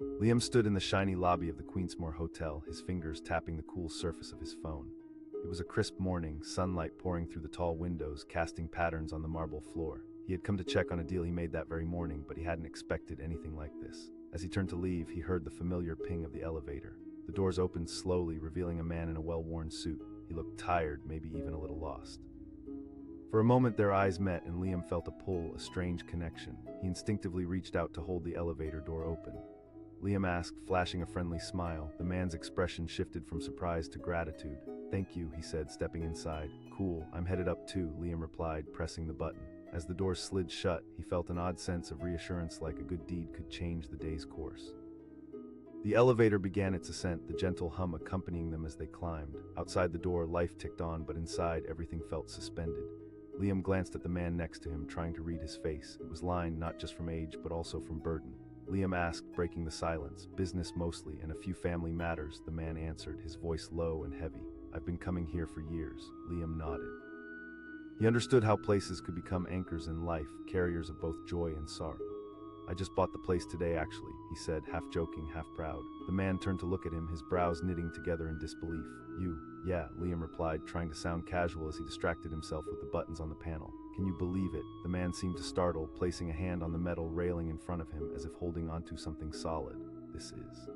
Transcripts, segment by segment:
Liam stood in the shiny lobby of the Queensmore Hotel, his fingers tapping the cool surface of his phone. It was a crisp morning, sunlight pouring through the tall windows, casting patterns on the marble floor. He had come to check on a deal he made that very morning, but he hadn't expected anything like this. As he turned to leave, he heard the familiar ping of the elevator. The doors opened slowly, revealing a man in a well-worn suit. He looked tired, maybe even a little lost. For a moment their eyes met and Liam felt a pull, a strange connection. He instinctively reached out to hold the elevator door open. Liam asked, flashing a friendly smile. The man's expression shifted from surprise to gratitude. "Thank you," he said, stepping inside. "Cool, I'm headed up too," Liam replied, pressing the button. As the door slid shut, he felt an odd sense of reassurance, like a good deed could change the day's course. The elevator began its ascent, the gentle hum accompanying them as they climbed. Outside the door, life ticked on, but inside, everything felt suspended. Liam glanced at the man next to him, trying to read his face. It was lined not just from age, but also from burden. Liam asked, breaking the silence. "Business mostly, and a few family matters," the man answered, his voice low and heavy. "I've been coming here for years." Liam nodded. He understood how places could become anchors in life, carriers of both joy and sorrow. "I just bought the place today, actually," he said, half joking, half proud. The man turned to look at him, his brows knitting together in disbelief. "You?" "Yeah," Liam replied, trying to sound casual as he distracted himself with the buttons on the panel. "Can you believe it?" The man seemed to startle, placing a hand on the metal railing in front of him as if holding onto something solid. "This is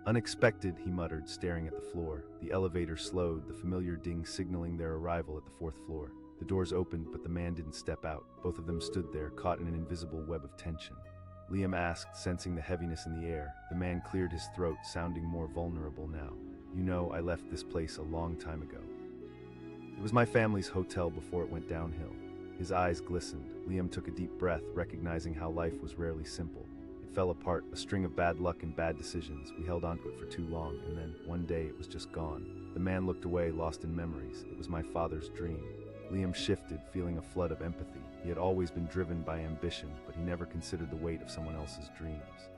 unexpected," he muttered, staring at the floor. The elevator slowed, the familiar ding signaling their arrival at the fourth floor. The doors opened, but the man didn't step out. Both of them stood there, caught in an invisible web of tension. Liam asked, sensing the heaviness in the air. The man cleared his throat, sounding more vulnerable now. "You know, I left this place a long time ago. It was my family's hotel before it went downhill." His eyes glistened. Liam took a deep breath, recognizing how life was rarely simple. It fell apart, a string of bad luck and bad decisions. We held onto it for too long, and then, one day, it was just gone. The man looked away, lost in memories. It was my father's dream. Liam shifted, feeling a flood of empathy. He had always been driven by ambition, but he never considered the weight of someone else's dreams.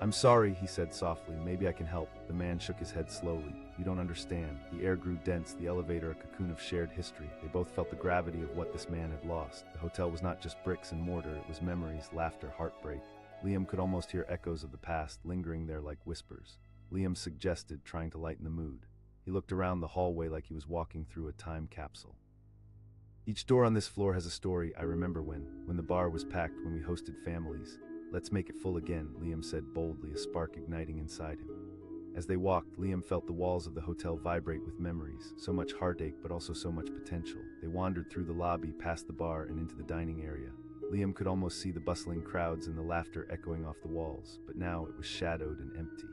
"I'm sorry," he said softly. "Maybe I can help." The man shook his head slowly. "You don't understand." The air grew dense, the elevator a cocoon of shared history. They both felt the gravity of what this man had lost. The hotel was not just bricks and mortar, it was memories, laughter, heartbreak. Liam could almost hear echoes of the past, lingering there like whispers. Liam suggested, trying to lighten the mood. He looked around the hallway like he was walking through a time capsule. "Each door on this floor has a story. I remember when the bar was packed, when we hosted families. Let's make it full again," Liam said boldly, a spark igniting inside him. As they walked, Liam felt the walls of the hotel vibrate with memories, so much heartache but also so much potential. They wandered through the lobby, past the bar, and into the dining area. Liam could almost see the bustling crowds and the laughter echoing off the walls, but now it was shadowed and empty.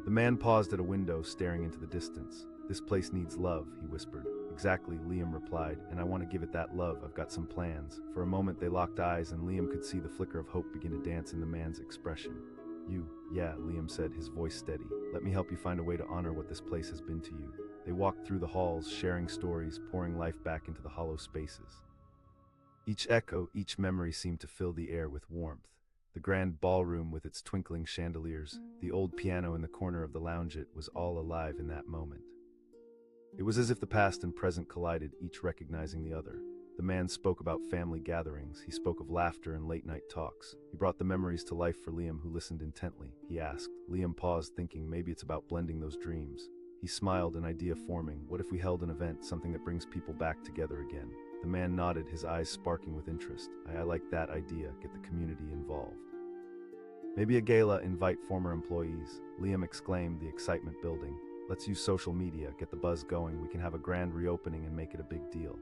The man paused at a window, staring into the distance. "This place needs love," he whispered. "Exactly," Liam replied, "and I want to give it that love. I've got some plans." For a moment they locked eyes, and Liam could see the flicker of hope begin to dance in the man's expression. "You?" "Yeah," Liam said, his voice steady. "Let me help you find a way to honor what this place has been to you." They walked through the halls, sharing stories, pouring life back into the hollow spaces. Each echo, each memory seemed to fill the air with warmth. The grand ballroom with its twinkling chandeliers, the old piano in the corner of the loungeette, was all alive in that moment. It was as if the past and present collided, each recognizing the other. The man spoke about family gatherings. He spoke of laughter and late-night talks. He brought the memories to life for Liam, who listened intently. He asked. Liam paused, thinking maybe it's about blending those dreams. He smiled, an idea forming. What if we held an event, something that brings people back together again? The man nodded, his eyes sparking with interest. I like that idea. Get the community involved. "Maybe a gala, invite former employees," Liam exclaimed, the excitement building. "Let's use social media, get the buzz going. We can have a grand reopening and make it a big deal."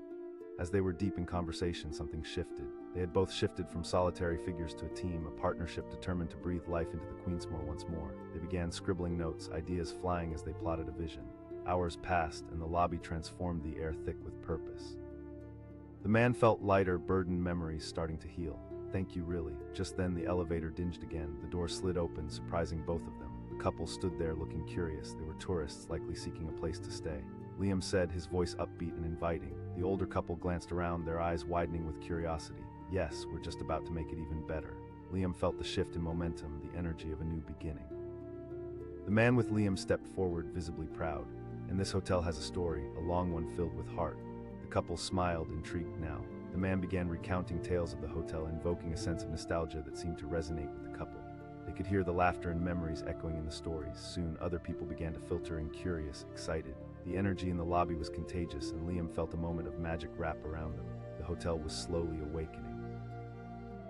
As they were deep in conversation, something shifted. They had both shifted from solitary figures to a team, a partnership determined to breathe life into the Queensmore once more. They began scribbling notes, ideas flying as they plotted a vision. Hours passed, and the lobby transformed, the air thick with purpose. The man felt lighter, burdened memories starting to heal. "Thank you, really." Just then the elevator dinged again. The door slid open, surprising both of them. The couple stood there looking curious. They were tourists, likely seeking a place to stay. Liam said, his voice upbeat and inviting. The older couple glanced around, their eyes widening with curiosity. "Yes, we're just about to make it even better." Liam felt the shift in momentum, the energy of a new beginning. The man with Liam stepped forward, visibly proud. "And this hotel has a story, a long one filled with heart." The couple smiled, intrigued now. The man began recounting tales of the hotel, invoking a sense of nostalgia that seemed to resonate with the couple. They could hear the laughter and memories echoing in the stories. Soon, other people began to filter in, curious, excited. The energy in the lobby was contagious, and Liam felt a moment of magic wrap around them. The hotel was slowly awakening.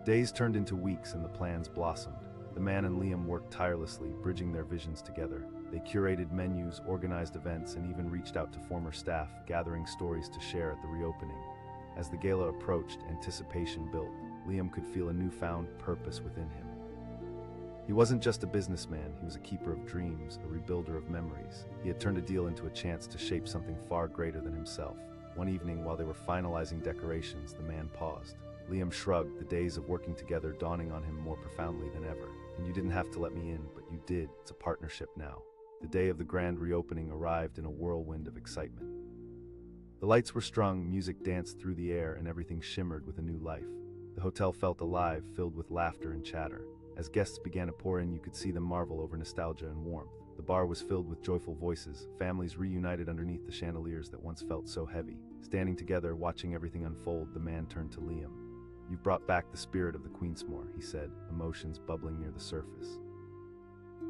Days turned into weeks, and the plans blossomed. The man and Liam worked tirelessly, bridging their visions together. They curated menus, organized events, and even reached out to former staff, gathering stories to share at the reopening. As the gala approached, anticipation built. Liam could feel a newfound purpose within him. He wasn't just a businessman, he was a keeper of dreams, a rebuilder of memories. He had turned a deal into a chance to shape something far greater than himself. One evening, while they were finalizing decorations, the man paused. Liam shrugged, the days of working together dawning on him more profoundly than ever. And you didn't have to let me in, but you did. It's a partnership now. The day of the grand reopening arrived in a whirlwind of excitement. The lights were strung, music danced through the air, and everything shimmered with a new life. The hotel felt alive, filled with laughter and chatter. As guests began to pour in, you could see them marvel over nostalgia and warmth. The bar was filled with joyful voices, families reunited underneath the chandeliers that once felt so heavy. Standing together, watching everything unfold, the man turned to Liam. "You've brought back the spirit of the Queensmore," he said, emotions bubbling near the surface.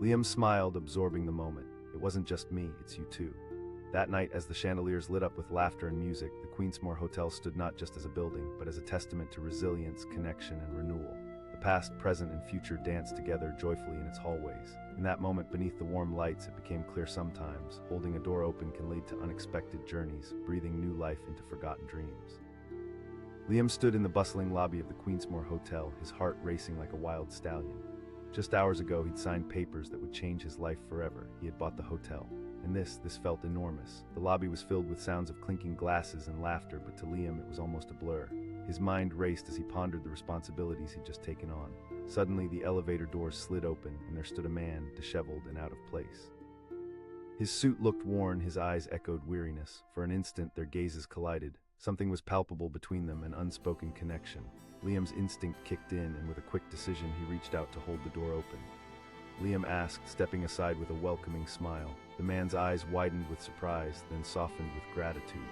Liam smiled, absorbing the moment. "It wasn't just me, it's you too." That night, as the chandeliers lit up with laughter and music, the Queensmore Hotel stood not just as a building, but as a testament to resilience, connection, and renewal. The past, present, and future danced together joyfully in its hallways. In that moment, beneath the warm lights, it became clear sometimes holding a door open can lead to unexpected journeys, breathing new life into forgotten dreams. Liam stood in the bustling lobby of the Queensmore Hotel, his heart racing like a wild stallion. Just hours ago, he'd signed papers that would change his life forever. He had bought the hotel. And this felt enormous. The lobby was filled with sounds of clinking glasses and laughter, but to Liam it was almost a blur. His mind raced as he pondered the responsibilities he'd just taken on. Suddenly, the elevator doors slid open, and there stood a man, disheveled and out of place. His suit looked worn, his eyes echoed weariness. For an instant, their gazes collided. Something was palpable between them, an unspoken connection. Liam's instinct kicked in, and with a quick decision, he reached out to hold the door open. Liam asked, stepping aside with a welcoming smile. The man's eyes widened with surprise, then softened with gratitude.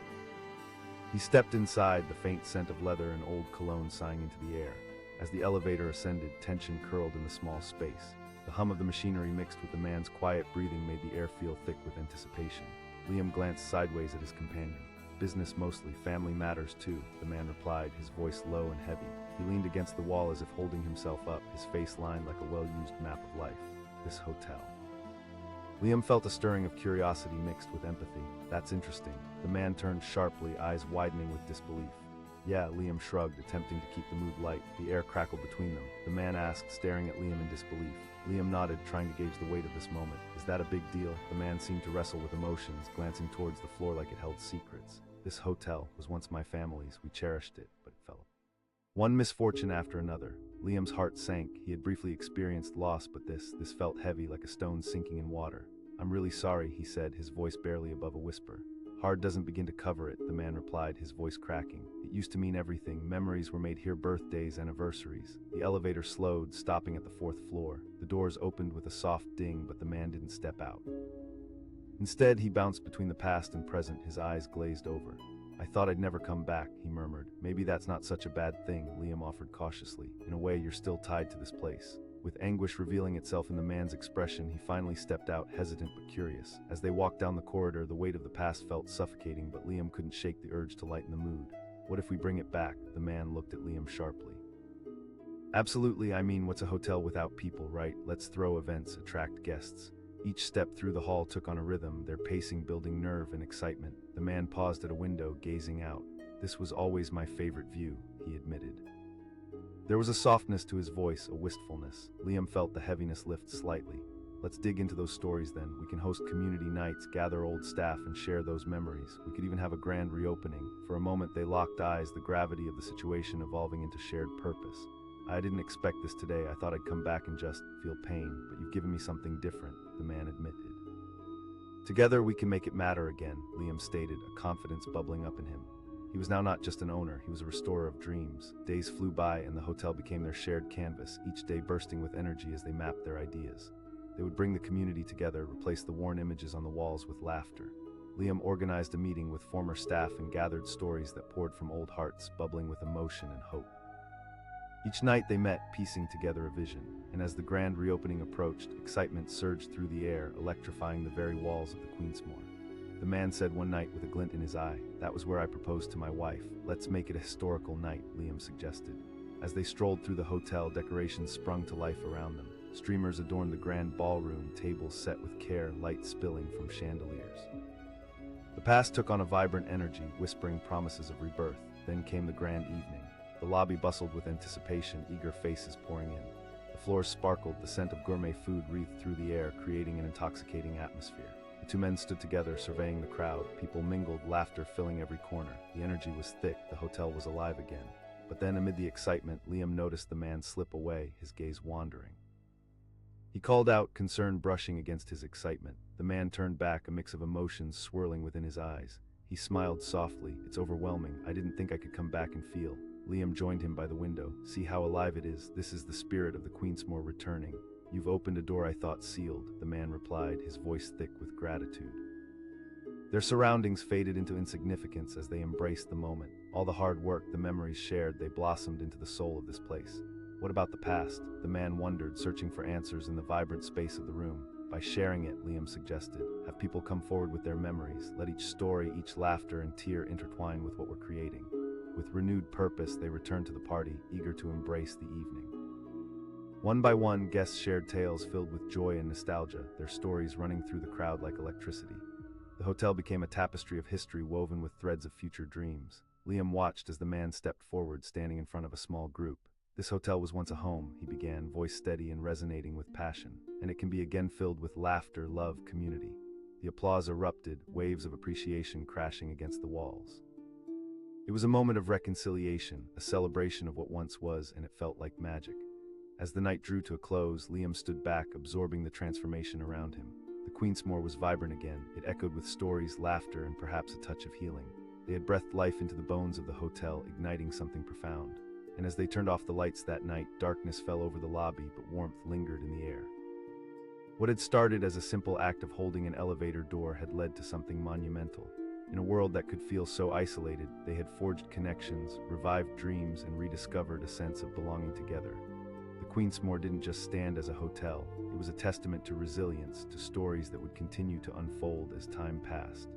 He stepped inside, the faint scent of leather and old cologne sighing into the air. As the elevator ascended, tension curled in the small space. The hum of the machinery mixed with the man's quiet breathing made the air feel thick with anticipation. Liam glanced sideways at his companion. "Business mostly, family matters too," the man replied, his voice low and heavy. He leaned against the wall as if holding himself up, his face lined like a well-used map of life. This hotel. Liam felt a stirring of curiosity mixed with empathy. "That's interesting." The man turned sharply, eyes widening with disbelief. "Yeah," Liam shrugged, attempting to keep the mood light. The air crackled between them. The man asked, staring at Liam in disbelief. Liam nodded, trying to gauge the weight of this moment. "Is that a big deal?" The man seemed to wrestle with emotions, glancing towards the floor like it held secrets. "This hotel was once my family's. We cherished it, but it fell apart." One misfortune after another. Liam's heart sank. He had briefly experienced loss, but this felt heavy, like a stone sinking in water. "I'm really sorry," he said, his voice barely above a whisper. "Hard doesn't begin to cover it," the man replied, his voice cracking. "It used to mean everything. Memories were made here, birthdays, anniversaries." The elevator slowed, stopping at the 4th floor. The doors opened with a soft ding, but the man didn't step out. Instead, he bounced between the past and present, his eyes glazed over. "I thought I'd never come back," he murmured. "Maybe that's not such a bad thing," Liam offered cautiously. "In a way, you're still tied to this place." With anguish revealing itself in the man's expression, he finally stepped out, hesitant but curious. As they walked down the corridor, the weight of the past felt suffocating, but Liam couldn't shake the urge to lighten the mood. "What if we bring it back?" The man looked at Liam sharply. "Absolutely, I mean, what's a hotel without people, right? Let's throw events, attract guests." Each step through the hall took on a rhythm, their pacing building nerve and excitement. The man paused at a window, gazing out. "This was always my favorite view," he admitted. There was a softness to his voice, a wistfulness. Liam felt the heaviness lift slightly. "Let's dig into those stories then. We can host community nights, gather old staff, and share those memories. We could even have a grand reopening." For a moment they locked eyes, the gravity of the situation evolving into shared purpose. "I didn't expect this today. I thought I'd come back and just feel pain, but you've given me something different," the man admitted. "Together we can make it matter again," Liam stated, a confidence bubbling up in him. He was now not just an owner, he was a restorer of dreams. Days flew by and the hotel became their shared canvas, each day bursting with energy as they mapped their ideas. They would bring the community together, replace the worn images on the walls with laughter. Liam organized a meeting with former staff and gathered stories that poured from old hearts, bubbling with emotion and hope. Each night they met, piecing together a vision, and as the grand reopening approached, excitement surged through the air, electrifying the very walls of the Queensmore. The man said one night with a glint in his eye, "That was where I proposed to my wife. Let's make it a historical night," Liam suggested. As they strolled through the hotel, decorations sprung to life around them. Streamers adorned the grand ballroom, tables set with care, light spilling from chandeliers. The past took on a vibrant energy, whispering promises of rebirth. Then came the grand evening. The lobby bustled with anticipation, eager faces pouring in. The floors sparkled, the scent of gourmet food wreathed through the air, creating an intoxicating atmosphere. The two men stood together, surveying the crowd. People mingled, laughter filling every corner. The energy was thick, the hotel was alive again. But then, amid the excitement, Liam noticed the man slip away, his gaze wandering. He called out, concern brushing against his excitement. The man turned back, a mix of emotions swirling within his eyes. He smiled softly. "It's overwhelming. I didn't think I could come back and feel." Liam joined him by the window. "See how alive it is. This is the spirit of the Queensmore returning." "You've opened a door I thought sealed," the man replied, his voice thick with gratitude. Their surroundings faded into insignificance as they embraced the moment. All the hard work, the memories shared, they blossomed into the soul of this place. "What about the past?" the man wondered, searching for answers in the vibrant space of the room. "By sharing it," Liam suggested. "Have people come forward with their memories. Let each story, each laughter and tear intertwine with what we're creating." With renewed purpose, they returned to the party, eager to embrace the evening. One by one, guests shared tales filled with joy and nostalgia, their stories running through the crowd like electricity. The hotel became a tapestry of history woven with threads of future dreams. Liam watched as the man stepped forward, standing in front of a small group. "This hotel was once a home," he began, voice steady and resonating with passion, "and it can be again filled with laughter, love, community." The applause erupted, waves of appreciation crashing against the walls. It was a moment of reconciliation, a celebration of what once was, and it felt like magic. As the night drew to a close, Liam stood back, absorbing the transformation around him. The Queensmore was vibrant again. It echoed with stories, laughter, and perhaps a touch of healing. They had breathed life into the bones of the hotel, igniting something profound. And as they turned off the lights that night, darkness fell over the lobby, but warmth lingered in the air. What had started as a simple act of holding an elevator door had led to something monumental. In a world that could feel so isolated, they had forged connections, revived dreams, and rediscovered a sense of belonging together. The Queensmore didn't just stand as a hotel, it was a testament to resilience, to stories that would continue to unfold as time passed.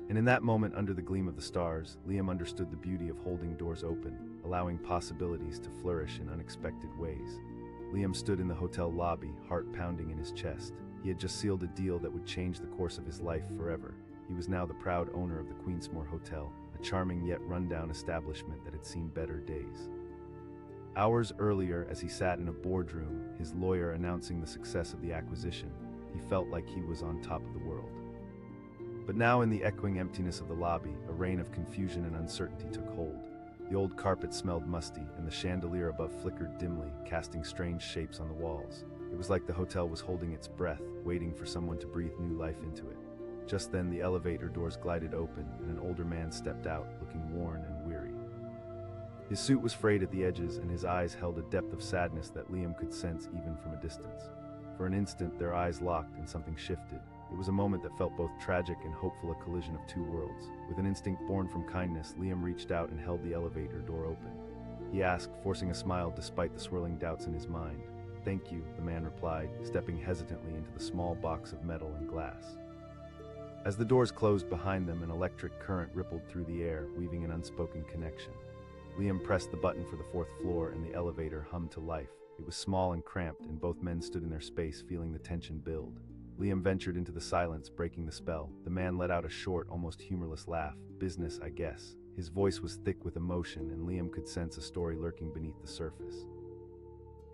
And in that moment, under the gleam of the stars, Liam understood the beauty of holding doors open, allowing possibilities to flourish in unexpected ways. Liam stood in the hotel lobby, heart pounding in his chest. He had just sealed a deal that would change the course of his life forever. He was now the proud owner of the Queensmore Hotel, a charming yet rundown establishment that had seen better days. Hours earlier, as he sat in a boardroom, his lawyer announcing the success of the acquisition, he felt like he was on top of the world. But now, in the echoing emptiness of the lobby, a reign of confusion and uncertainty took hold. The old carpet smelled musty, and the chandelier above flickered dimly, casting strange shapes on the walls. It was like the hotel was holding its breath, waiting for someone to breathe new life into it. Just then, the elevator doors glided open, and an older man stepped out, looking worn and weary. His suit was frayed at the edges, and his eyes held a depth of sadness that Liam could sense even from a distance. For an instant, their eyes locked, and something shifted. It was a moment that felt both tragic and hopeful, a collision of two worlds. With an instinct born from kindness, Liam reached out and held the elevator door open. He asked, forcing a smile despite the swirling doubts in his mind. "Thank you," the man replied, stepping hesitantly into the small box of metal and glass. As the doors closed behind them, an electric current rippled through the air, weaving an unspoken connection. Liam pressed the button for the fourth floor, and the elevator hummed to life. It was small and cramped, and both men stood in their space, feeling the tension build. Liam ventured into the silence, breaking the spell. The man let out a short, almost humorless laugh. "Business, I guess." His voice was thick with emotion, and Liam could sense a story lurking beneath the surface.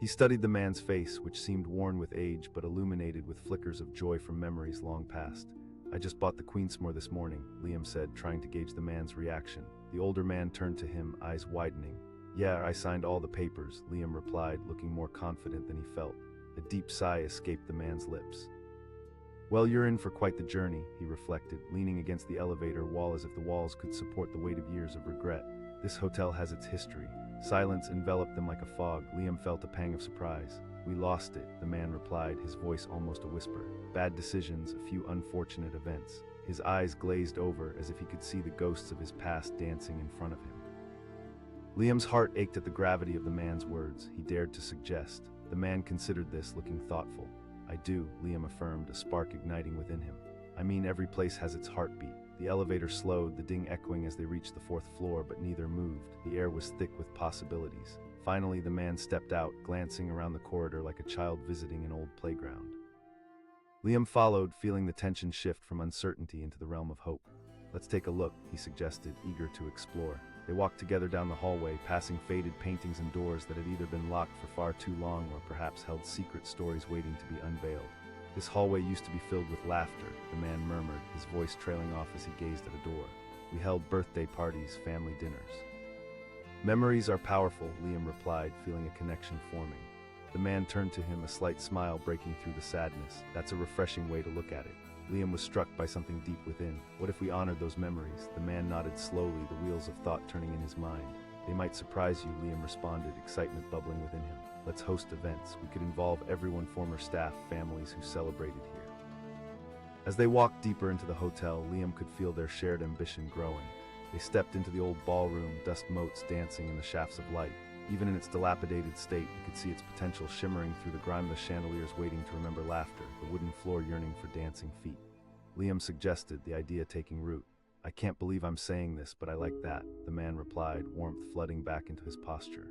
He studied the man's face, which seemed worn with age but illuminated with flickers of joy from memories long past. "I just bought the Queensmore this morning," Liam said, trying to gauge the man's reaction. The older man turned to him, eyes widening. "Yeah, I signed all the papers," Liam replied, looking more confident than he felt. A deep sigh escaped the man's lips. "Well, you're in for quite the journey," he reflected, leaning against the elevator wall as if the walls could support the weight of years of regret. "This hotel has its history." Silence enveloped them like a fog. Liam felt a pang of surprise. "We lost it," the man replied, his voice almost a whisper. "Bad decisions, a few unfortunate events." His eyes glazed over as if he could see the ghosts of his past dancing in front of him. Liam's heart ached at the gravity of the man's words. He dared to suggest. The man considered this, looking thoughtful. "I do," Liam affirmed, a spark igniting within him. "I mean, every place has its heartbeat." The elevator slowed, the ding echoing as they reached the 4th floor, but neither moved. The air was thick with possibilities. Finally, the man stepped out, glancing around the corridor like a child visiting an old playground. Liam followed, feeling the tension shift from uncertainty into the realm of hope. "Let's take a look," he suggested, eager to explore. They walked together down the hallway, passing faded paintings and doors that had either been locked for far too long or perhaps held secret stories waiting to be unveiled. "This hallway used to be filled with laughter," the man murmured, his voice trailing off as he gazed at a door. "We held birthday parties, family dinners." "Memories are powerful," Liam replied, feeling a connection forming. The man turned to him, a slight smile breaking through the sadness. "That's a refreshing way to look at it." Liam was struck by something deep within. What if we honored those memories? The man nodded slowly, the wheels of thought turning in his mind. "They might surprise you," Liam responded, excitement bubbling within him. "Let's host events. We could involve everyone, former staff, families who celebrated here." As they walked deeper into the hotel, Liam could feel their shared ambition growing. They stepped into the old ballroom, dust motes dancing in the shafts of light. Even in its dilapidated state, you could see its potential shimmering through the grime, the chandeliers waiting to remember laughter, the wooden floor yearning for dancing feet. Liam suggested, the idea taking root. "I can't believe I'm saying this, but I like that," the man replied, warmth flooding back into his posture.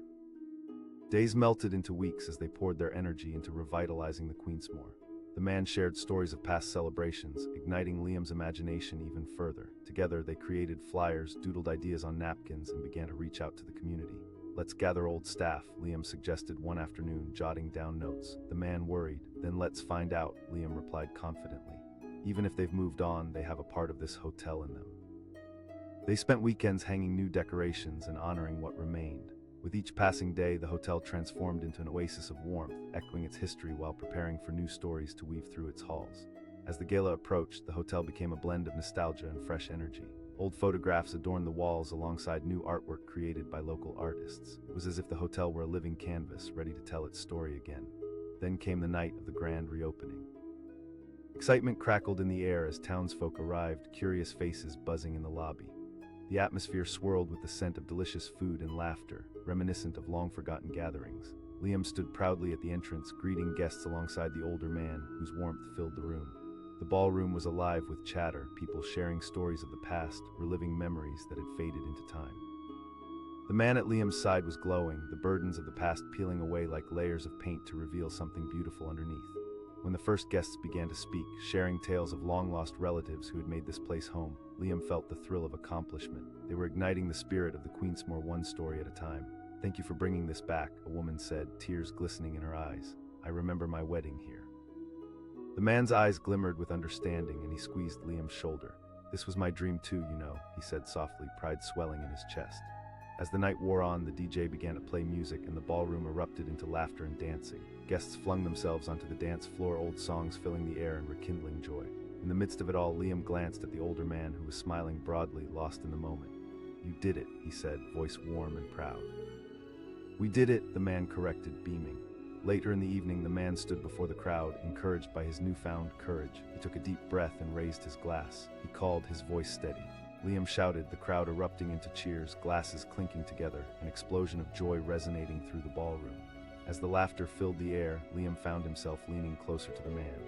Days melted into weeks as they poured their energy into revitalizing the Queensmore. The man shared stories of past celebrations, igniting Liam's imagination even further. Together, they created flyers, doodled ideas on napkins, and began to reach out to the community. "Let's gather old staff," Liam suggested one afternoon, jotting down notes. The man worried. "Then let's find out," Liam replied confidently. "Even if they've moved on, they have a part of this hotel in them." They spent weekends hanging new decorations and honoring what remained. With each passing day, the hotel transformed into an oasis of warmth, echoing its history while preparing for new stories to weave through its halls. As the gala approached, the hotel became a blend of nostalgia and fresh energy. Old photographs adorned the walls alongside new artwork created by local artists. It was as if the hotel were a living canvas, ready to tell its story again. Then came the night of the grand reopening. Excitement crackled in the air as townsfolk arrived, curious faces buzzing in the lobby. The atmosphere swirled with the scent of delicious food and laughter, reminiscent of long-forgotten gatherings. Liam stood proudly at the entrance, greeting guests alongside the older man, whose warmth filled the room. The ballroom was alive with chatter, people sharing stories of the past, reliving memories that had faded into time. The man at Liam's side was glowing, the burdens of the past peeling away like layers of paint to reveal something beautiful underneath. When the first guests began to speak, sharing tales of long-lost relatives who had made this place home, Liam felt the thrill of accomplishment. They were igniting the spirit of the Queensmore one story at a time. "Thank you for bringing this back," a woman said, tears glistening in her eyes. "I remember my wedding here." The man's eyes glimmered with understanding, and he squeezed Liam's shoulder. "This was my dream too, you know," he said softly, pride swelling in his chest. As the night wore on, the DJ began to play music, and the ballroom erupted into laughter and dancing. Guests flung themselves onto the dance floor, old songs filling the air and rekindling joy. In the midst of it all, Liam glanced at the older man, who was smiling broadly, lost in the moment. "You did it," he said, voice warm and proud. "We did it," the man corrected, beaming. Later in the evening, the man stood before the crowd, encouraged by his newfound courage. He took a deep breath and raised his glass. He called, his voice steady. Liam shouted, the crowd erupting into cheers, glasses clinking together, an explosion of joy resonating through the ballroom. As the laughter filled the air, Liam found himself leaning closer to the man.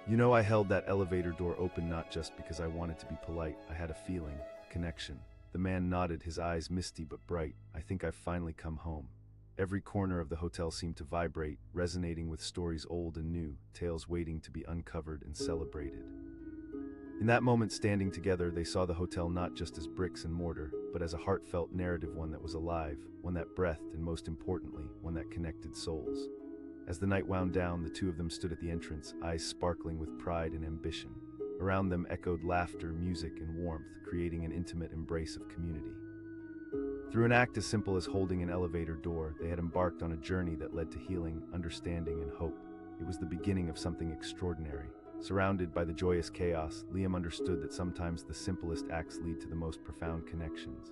"You know, I held that elevator door open not just because I wanted to be polite. I had a feeling, a connection." The man nodded, his eyes misty but bright. "I think I've finally come home." Every corner of the hotel seemed to vibrate, resonating with stories old and new, tales waiting to be uncovered and celebrated. In that moment, standing together, they saw the hotel not just as bricks and mortar, but as a heartfelt narrative, one that was alive, one that breathed, and most importantly, one that connected souls. As the night wound down, the two of them stood at the entrance, eyes sparkling with pride and ambition. Around them echoed laughter, music, and warmth, creating an intimate embrace of community. Through an act as simple as holding an elevator door, they had embarked on a journey that led to healing, understanding, and hope. It was the beginning of something extraordinary. Surrounded by the joyous chaos, Liam understood that sometimes the simplest acts lead to the most profound connections.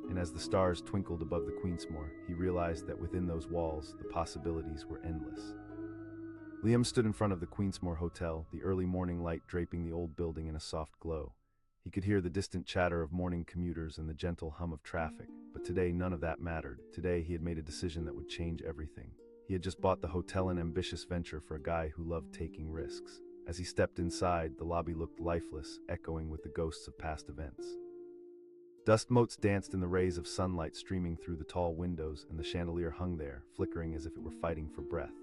And as the stars twinkled above the Queensmore, he realized that within those walls, the possibilities were endless. Liam stood in front of the Queensmore Hotel, the early morning light draping the old building in a soft glow. He could hear the distant chatter of morning commuters and the gentle hum of traffic, but today none of that mattered. Today he had made a decision that would change everything. He had just bought the hotel, an ambitious venture for a guy who loved taking risks. As he stepped inside, the lobby looked lifeless, echoing with the ghosts of past events. Dust motes danced in the rays of sunlight streaming through the tall windows, and the chandelier hung there, flickering as if it were fighting for breath.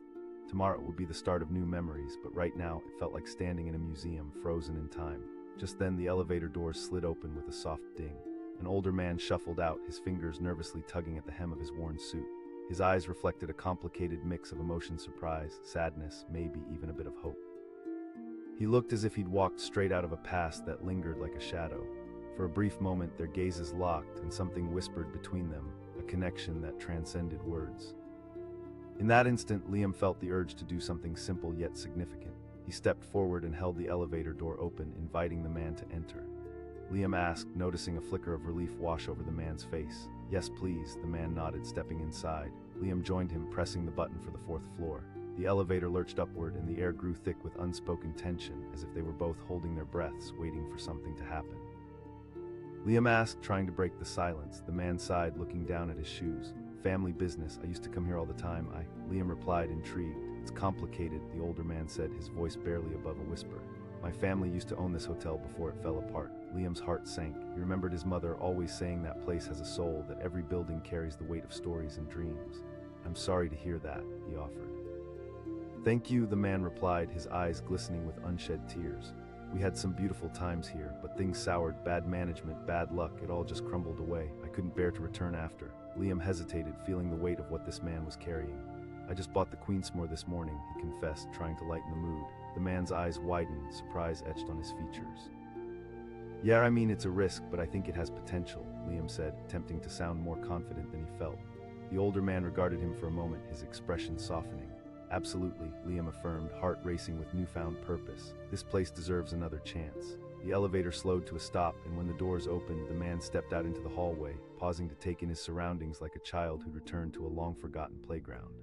Tomorrow would be the start of new memories, but right now it felt like standing in a museum, frozen in time. Just then the elevator doors slid open with a soft ding. An older man shuffled out, his fingers nervously tugging at the hem of his worn suit. His eyes reflected a complicated mix of emotion: surprise, sadness, maybe even a bit of hope. He looked as if he'd walked straight out of a past that lingered like a shadow. For a brief moment their gazes locked, and something whispered between them, a connection that transcended words. In that instant, Liam felt the urge to do something simple yet significant. He stepped forward and held the elevator door open, inviting the man to enter. Liam asked, noticing a flicker of relief wash over the man's face. "Yes, please," the man nodded, stepping inside. Liam joined him, pressing the button for the 4th floor. The elevator lurched upward, and the air grew thick with unspoken tension, as if they were both holding their breaths, waiting for something to happen. Liam asked, trying to break the silence. The man sighed, looking down at his shoes. "Family business. I used to come here all the time. Liam replied, intrigued. "It's complicated," the older man said, his voice barely above a whisper. "My family used to own this hotel before it fell apart." Liam's heart sank. He remembered his mother always saying that place has a soul, that every building carries the weight of stories and dreams. "I'm sorry to hear that," he offered. "Thank you," the man replied, his eyes glistening with unshed tears. "We had some beautiful times here, but things soured, bad management, bad luck, it all just crumbled away. I couldn't bear to return after." Liam hesitated, feeling the weight of what this man was carrying. "I just bought the Queensmore this morning," he confessed, trying to lighten the mood. The man's eyes widened, surprise etched on his features. "Yeah, I mean, it's a risk, but I think it has potential," Liam said, attempting to sound more confident than he felt. The older man regarded him for a moment, his expression softening. "Absolutely," Liam affirmed, heart racing with newfound purpose. "This place deserves another chance." The elevator slowed to a stop, and when the doors opened, the man stepped out into the hallway, pausing to take in his surroundings like a child who'd returned to a long-forgotten playground.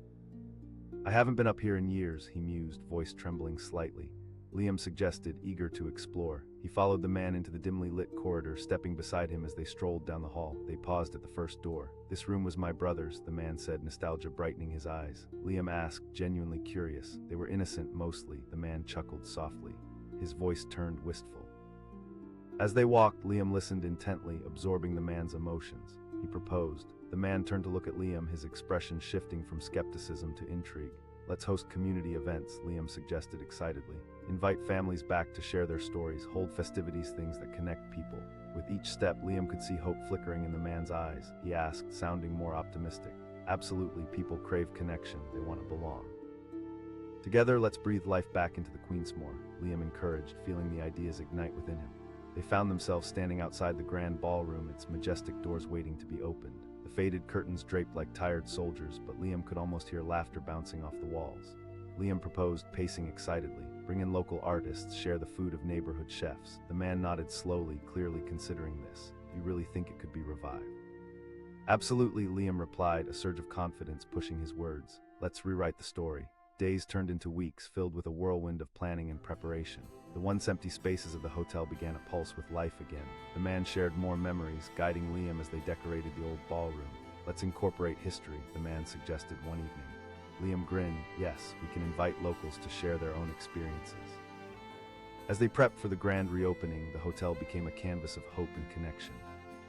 "I haven't been up here in years," he mused, voice trembling slightly. Liam suggested, eager to explore. He followed the man into the dimly lit corridor, stepping beside him as they strolled down the hall. They paused at the first door. "This room was my brother's," the man said, nostalgia brightening his eyes. Liam asked, genuinely curious. "They were innocent mostly," the man chuckled softly. His voice turned wistful. As they walked, Liam listened intently, absorbing the man's emotions. He proposed. The man turned to look at Liam, his expression shifting from skepticism to intrigue. "Let's host community events," Liam suggested excitedly. "Invite families back to share their stories, hold festivities, things that connect people." With each step, Liam could see hope flickering in the man's eyes. He asked, sounding more optimistic. "Absolutely, people crave connection, they want to belong." "Together, let's breathe life back into the Queensmore," Liam encouraged, feeling the ideas ignite within him. They found themselves standing outside the grand ballroom, its majestic doors waiting to be opened. The faded curtains draped like tired soldiers, but Liam could almost hear laughter bouncing off the walls. Liam proposed, pacing excitedly. "Bring in local artists, share the food of neighborhood chefs." The man nodded slowly, clearly considering this. "You really think it could be revived?" "Absolutely," Liam replied, a surge of confidence pushing his words. "Let's rewrite the story." Days turned into weeks, filled with a whirlwind of planning and preparation. The once empty spaces of the hotel began to pulse with life again. The man shared more memories, guiding Liam as they decorated the old ballroom. "Let's incorporate history," the man suggested one evening. Liam grinned. "Yes, we can invite locals to share their own experiences." As they prepped for the grand reopening, the hotel became a canvas of hope and connection.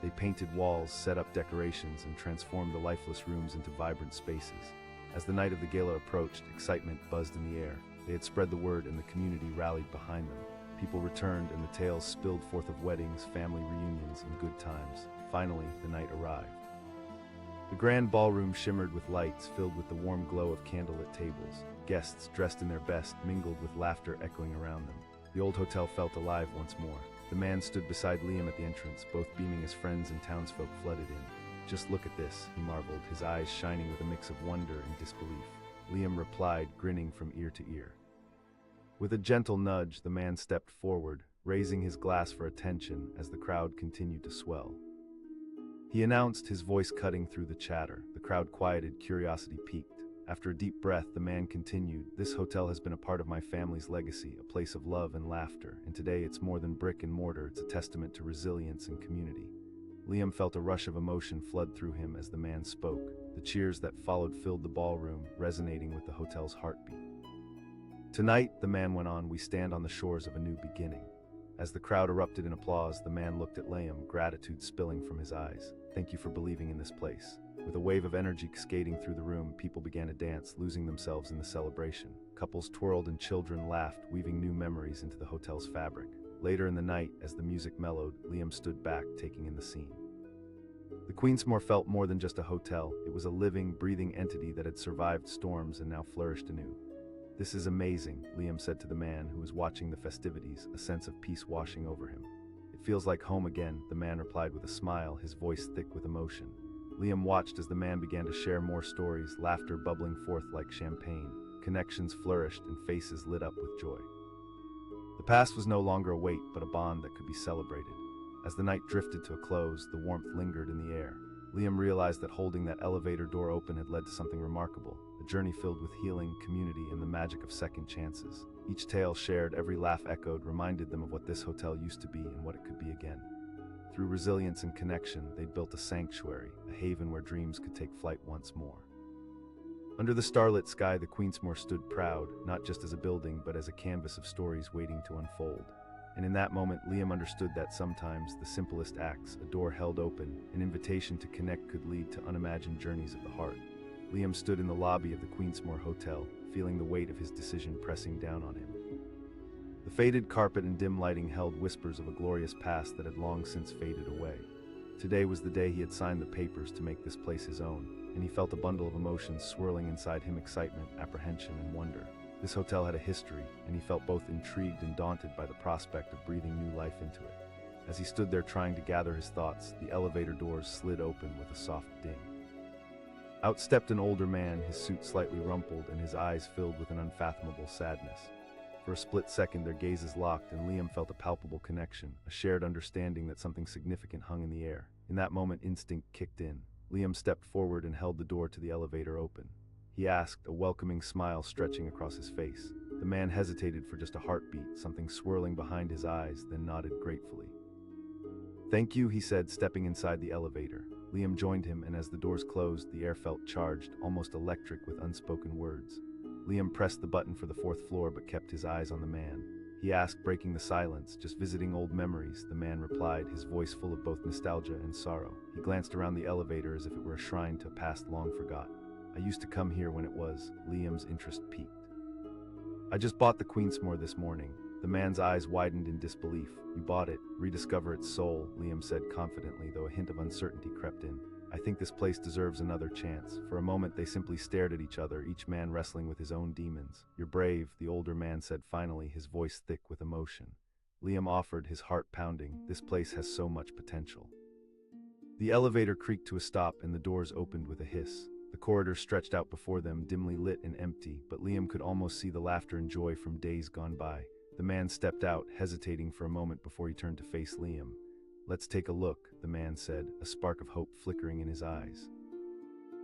They painted walls, set up decorations, and transformed the lifeless rooms into vibrant spaces. As the night of the gala approached, excitement buzzed in the air. They had spread the word, and the community rallied behind them. People returned, and the tales spilled forth of weddings, family reunions, and good times. Finally, the night arrived. The grand ballroom shimmered with lights, filled with the warm glow of candlelit tables. Guests, dressed in their best, mingled with laughter echoing around them. The old hotel felt alive once more. The man stood beside Liam at the entrance, both beaming as friends and townsfolk flooded in. "Just look at this," he marveled, his eyes shining with a mix of wonder and disbelief. Liam replied, grinning from ear to ear. With a gentle nudge, the man stepped forward, raising his glass for attention as the crowd continued to swell. He announced, his voice cutting through the chatter. The crowd quieted, curiosity peaked. After a deep breath, the man continued, "This hotel has been a part of my family's legacy, a place of love and laughter, and today it's more than brick and mortar, it's a testament to resilience and community." Liam felt a rush of emotion flood through him as the man spoke. The cheers that followed filled the ballroom, resonating with the hotel's heartbeat. "Tonight," the man went on, "we stand on the shores of a new beginning." As the crowd erupted in applause, the man looked at Liam, gratitude spilling from his eyes. "Thank you for believing in this place." With a wave of energy cascading through the room, people began to dance, losing themselves in the celebration. Couples twirled and children laughed, weaving new memories into the hotel's fabric. Later in the night, as the music mellowed, Liam stood back, taking in the scene. The Queensmore felt more than just a hotel. It was a living, breathing entity that had survived storms and now flourished anew. "This is amazing," Liam said to the man who was watching the festivities, a sense of peace washing over him. "It feels like home again," the man replied with a smile, his voice thick with emotion. Liam watched as the man began to share more stories, laughter bubbling forth like champagne. Connections flourished and faces lit up with joy. The past was no longer a weight, but a bond that could be celebrated. As the night drifted to a close, the warmth lingered in the air. Liam realized that holding that elevator door open had led to something remarkable, a journey filled with healing, community, and the magic of second chances. Each tale shared, every laugh echoed, reminded them of what this hotel used to be and what it could be again. Through resilience and connection, they'd built a sanctuary, a haven where dreams could take flight once more. Under the starlit sky, the Queensmore stood proud, not just as a building, but as a canvas of stories waiting to unfold. And in that moment, Liam understood that sometimes the simplest acts, a door held open, an invitation to connect, could lead to unimagined journeys of the heart. Liam stood in the lobby of the Queensmore Hotel, feeling the weight of his decision pressing down on him. The faded carpet and dim lighting held whispers of a glorious past that had long since faded away. Today was the day he had signed the papers to make this place his own, and he felt a bundle of emotions swirling inside him: excitement, apprehension, and wonder. This hotel had a history, and he felt both intrigued and daunted by the prospect of breathing new life into it. As he stood there trying to gather his thoughts, the elevator doors slid open with a soft ding. Out stepped an older man, his suit slightly rumpled and his eyes filled with an unfathomable sadness. For a split second, their gazes locked, and Liam felt a palpable connection, a shared understanding that something significant hung in the air. In that moment, instinct kicked in. Liam stepped forward and held the door to the elevator open. He asked, a welcoming smile stretching across his face. The man hesitated for just a heartbeat, something swirling behind his eyes, then nodded gratefully. "Thank you," he said, stepping inside the elevator. Liam joined him, and as the doors closed, the air felt charged, almost electric, with unspoken words. Liam pressed the button for the 4th floor but kept his eyes on the man. He asked, breaking the silence, "Just visiting old memories," the man replied, his voice full of both nostalgia and sorrow. He glanced around the elevator as if it were a shrine to a past long forgot. "I used to come here when it was." Liam's interest peaked. "I just bought the Queensmore this morning." The man's eyes widened in disbelief. "You bought it? Rediscover its soul," Liam said confidently, though a hint of uncertainty crept in. "I think this place deserves another chance." For a moment they simply stared at each other, each man wrestling with his own demons. "You're brave," the older man said finally, his voice thick with emotion. Liam offered, his heart pounding. "This place has so much potential." The elevator creaked to a stop and the doors opened with a hiss. The corridor stretched out before them, dimly lit and empty, but Liam could almost see the laughter and joy from days gone by. The man stepped out, hesitating for a moment before he turned to face Liam. "Let's take a look," the man said, a spark of hope flickering in his eyes.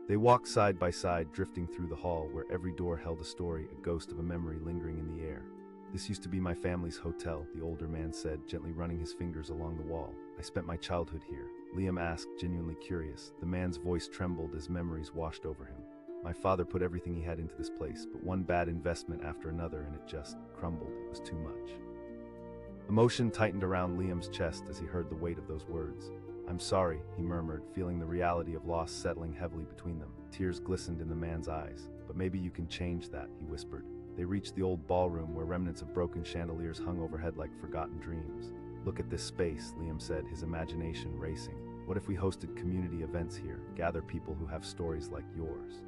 They walked side by side, drifting through the hall where every door held a story, a ghost of a memory lingering in the air. "This used to be my family's hotel," the older man said, gently running his fingers along the wall. "I spent my childhood here." Liam asked, genuinely curious. The man's voice trembled as memories washed over him. "My father put everything he had into this place, but one bad investment after another and it just crumbled. It was too much." Emotion tightened around Liam's chest as he heard the weight of those words. "I'm sorry," he murmured, feeling the reality of loss settling heavily between them. Tears glistened in the man's eyes. "But maybe you can change that," he whispered. They reached the old ballroom where remnants of broken chandeliers hung overhead like forgotten dreams. "Look at this space," Liam said, his imagination racing. "What if we hosted community events here, gather people who have stories like yours?"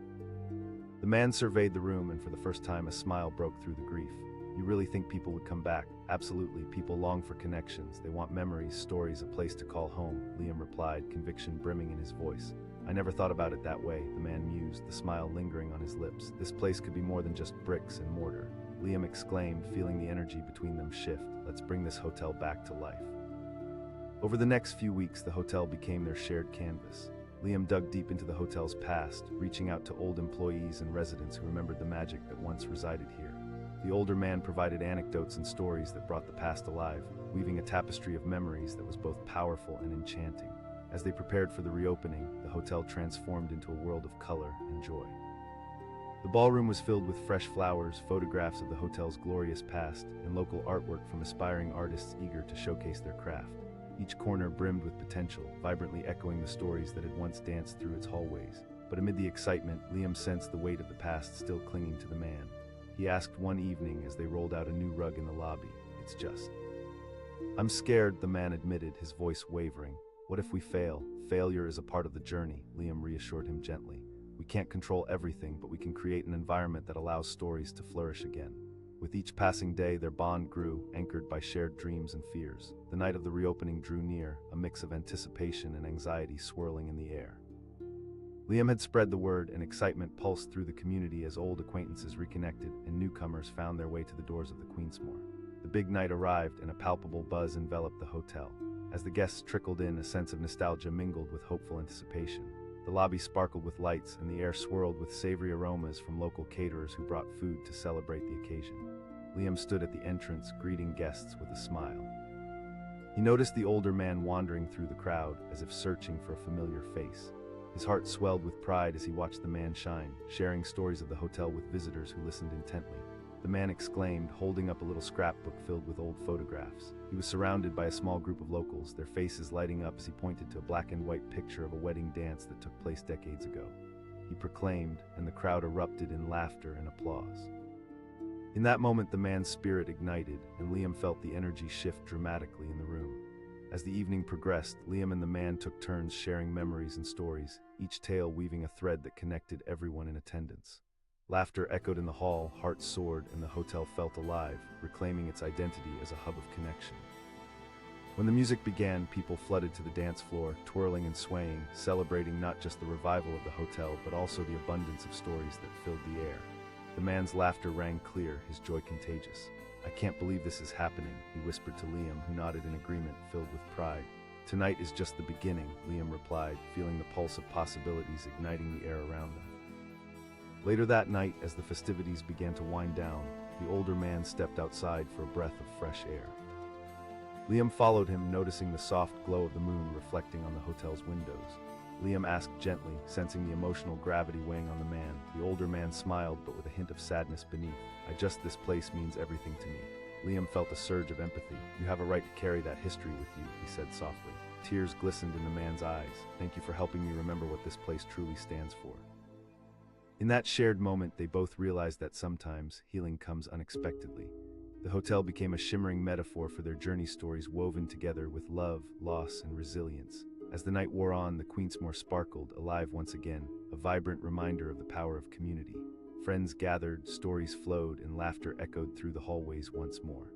The man surveyed the room, and for the first time a smile broke through the grief. "You really think people would come back?" "Absolutely. People long for connections. They want memories, stories, a place to call home," Liam replied, conviction brimming in his voice. "I never thought about it that way," the man mused, the smile lingering on his lips. "This place could be more than just bricks and mortar." Liam exclaimed, feeling the energy between them shift. "Let's bring this hotel back to life." Over the next few weeks, the hotel became their shared canvas. Liam dug deep into the hotel's past, reaching out to old employees and residents who remembered the magic that once resided here. The older man provided anecdotes and stories that brought the past alive, weaving a tapestry of memories that was both powerful and enchanting. As they prepared for the reopening, the hotel transformed into a world of color and joy. The ballroom was filled with fresh flowers, photographs of the hotel's glorious past, and local artwork from aspiring artists eager to showcase their craft. Each corner brimmed with potential, vibrantly echoing the stories that had once danced through its hallways. But amid the excitement, Liam sensed the weight of the past still clinging to the man. He asked one evening as they rolled out a new rug in the lobby, "It's just..." "I'm scared," the man admitted, his voice wavering. "What if we fail? Failure is a part of the journey," Liam reassured him gently. "We can't control everything, but we can create an environment that allows stories to flourish again." With each passing day, their bond grew, anchored by shared dreams and fears. The night of the reopening drew near, a mix of anticipation and anxiety swirling in the air. Liam had spread the word, and excitement pulsed through the community as old acquaintances reconnected and newcomers found their way to the doors of the Queensmore. The big night arrived, and a palpable buzz enveloped the hotel. As the guests trickled in, a sense of nostalgia mingled with hopeful anticipation. The lobby sparkled with lights, and the air swirled with savory aromas from local caterers who brought food to celebrate the occasion. Liam stood at the entrance, greeting guests with a smile. He noticed the older man wandering through the crowd, as if searching for a familiar face. His heart swelled with pride as he watched the man shine, sharing stories of the hotel with visitors who listened intently. The man exclaimed, holding up a little scrapbook filled with old photographs. He was surrounded by a small group of locals, their faces lighting up as he pointed to a black and white picture of a wedding dance that took place decades ago. He proclaimed, and the crowd erupted in laughter and applause. In that moment, the man's spirit ignited, and Liam felt the energy shift dramatically in the room. As the evening progressed, Liam and the man took turns sharing memories and stories, each tale weaving a thread that connected everyone in attendance. Laughter echoed in the hall, hearts soared, and the hotel felt alive, reclaiming its identity as a hub of connection. When the music began, people flooded to the dance floor, twirling and swaying, celebrating not just the revival of the hotel, but also the abundance of stories that filled the air. The man's laughter rang clear, his joy contagious. "I can't believe this is happening," he whispered to Liam, who nodded in agreement, filled with pride. "Tonight is just the beginning," Liam replied, feeling the pulse of possibilities igniting the air around them. Later that night, as the festivities began to wind down, the older man stepped outside for a breath of fresh air. Liam followed him, noticing the soft glow of the moon reflecting on the hotel's windows. Liam asked gently, sensing the emotional gravity weighing on the man. The older man smiled, but with a hint of sadness beneath. This place means everything to me." Liam felt a surge of empathy. "You have a right to carry that history with you," he said softly. Tears glistened in the man's eyes. "Thank you for helping me remember what this place truly stands for." In that shared moment, they both realized that sometimes healing comes unexpectedly. The hotel became a shimmering metaphor for their journey stories woven together with love, loss, and resilience. As the night wore on, the Queensmore sparkled, alive once again, a vibrant reminder of the power of community. Friends gathered, stories flowed, and laughter echoed through the hallways once more.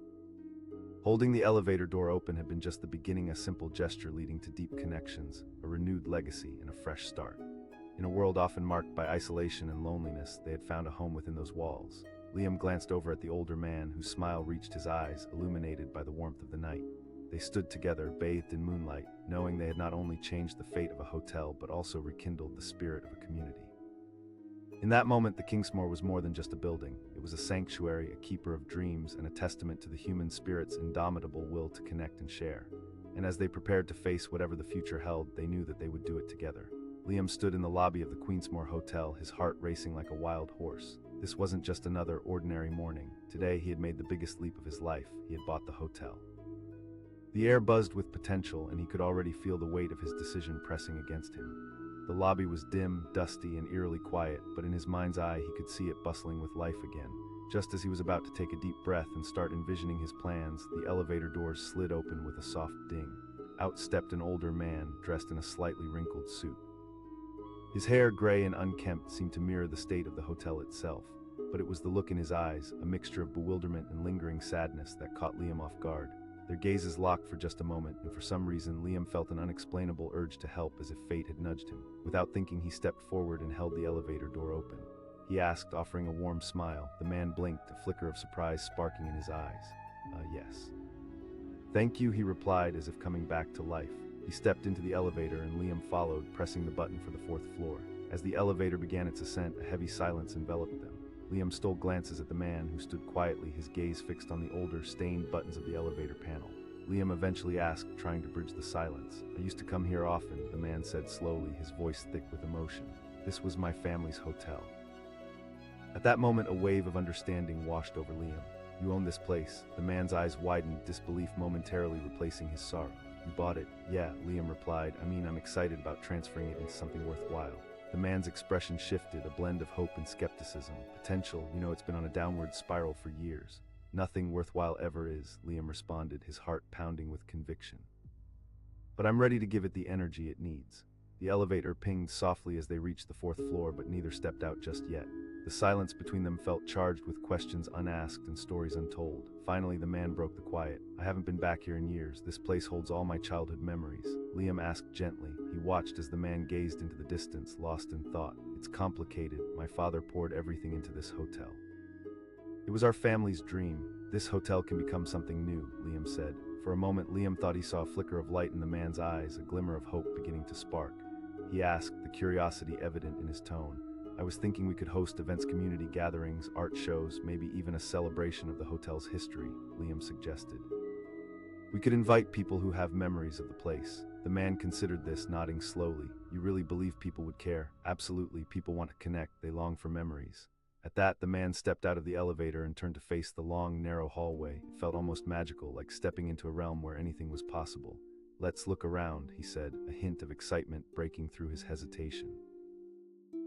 Holding the elevator door open had been just the beginning, a simple gesture leading to deep connections, a renewed legacy, and a fresh start. In a world often marked by isolation and loneliness, they had found a home within those walls. Liam glanced over at the older man, whose smile reached his eyes, illuminated by the warmth of the night. They stood together, bathed in moonlight, knowing they had not only changed the fate of a hotel, but also rekindled the spirit of a community. In that moment, the Kingsmore was more than just a building. It was a sanctuary, a keeper of dreams, and a testament to the human spirit's indomitable will to connect and share. And as they prepared to face whatever the future held, they knew that they would do it together. Liam stood in the lobby of the Queensmore Hotel, his heart racing like a wild horse. This wasn't just another ordinary morning. Today, he had made the biggest leap of his life. He had bought the hotel. The air buzzed with potential, and he could already feel the weight of his decision pressing against him. The lobby was dim, dusty, and eerily quiet, but in his mind's eye, he could see it bustling with life again. Just as he was about to take a deep breath and start envisioning his plans, the elevator doors slid open with a soft ding. Out stepped an older man, dressed in a slightly wrinkled suit. His hair, gray and unkempt, seemed to mirror the state of the hotel itself, but it was the look in his eyes, a mixture of bewilderment and lingering sadness, that caught Liam off guard. Their gazes locked for just a moment, and for some reason, Liam felt an unexplainable urge to help, as if fate had nudged him. Without thinking, he stepped forward and held the elevator door open. He asked, offering a warm smile. The man blinked, a flicker of surprise sparking in his eyes. Yes. "Thank you," he replied, as if coming back to life. He stepped into the elevator, and Liam followed, pressing the button for the 4th floor. As the elevator began its ascent, a heavy silence enveloped them. Liam stole glances at the man, who stood quietly, his gaze fixed on the older, stained buttons of the elevator panel. Liam eventually asked, trying to bridge the silence. I used to come here often, the man said slowly, his voice thick with emotion. This was my family's hotel. At that moment, a wave of understanding washed over Liam. You own this place. The man's eyes widened, disbelief momentarily replacing his sorrow. You bought it? Yeah, Liam replied. I mean, I'm excited about transferring it into something worthwhile. The man's expression shifted, a blend of hope and skepticism. Potential, it's been on a downward spiral for years. Nothing worthwhile ever is, Liam responded, his heart pounding with conviction. But I'm ready to give it the energy it needs. The elevator pinged softly as they reached the 4th floor, but neither stepped out just yet. The silence between them felt charged with questions unasked and stories untold. Finally, the man broke the quiet. I haven't been back here in years. This place holds all my childhood memories. Liam asked gently. He watched as the man gazed into the distance, lost in thought. It's complicated. My father poured everything into this hotel. It was our family's dream. This hotel can become something new, Liam said. For a moment, Liam thought he saw a flicker of light in the man's eyes, a glimmer of hope beginning to spark. He asked, the curiosity evident in his tone. I was thinking we could host events, community gatherings, art shows, maybe even a celebration of the hotel's history, Liam suggested. We could invite people who have memories of the place. The man considered this, nodding slowly. You really believe people would care? Absolutely, people want to connect, they long for memories. At that, the man stepped out of the elevator and turned to face the long, narrow hallway. It felt almost magical, like stepping into a realm where anything was possible. Let's look around, he said, a hint of excitement breaking through his hesitation.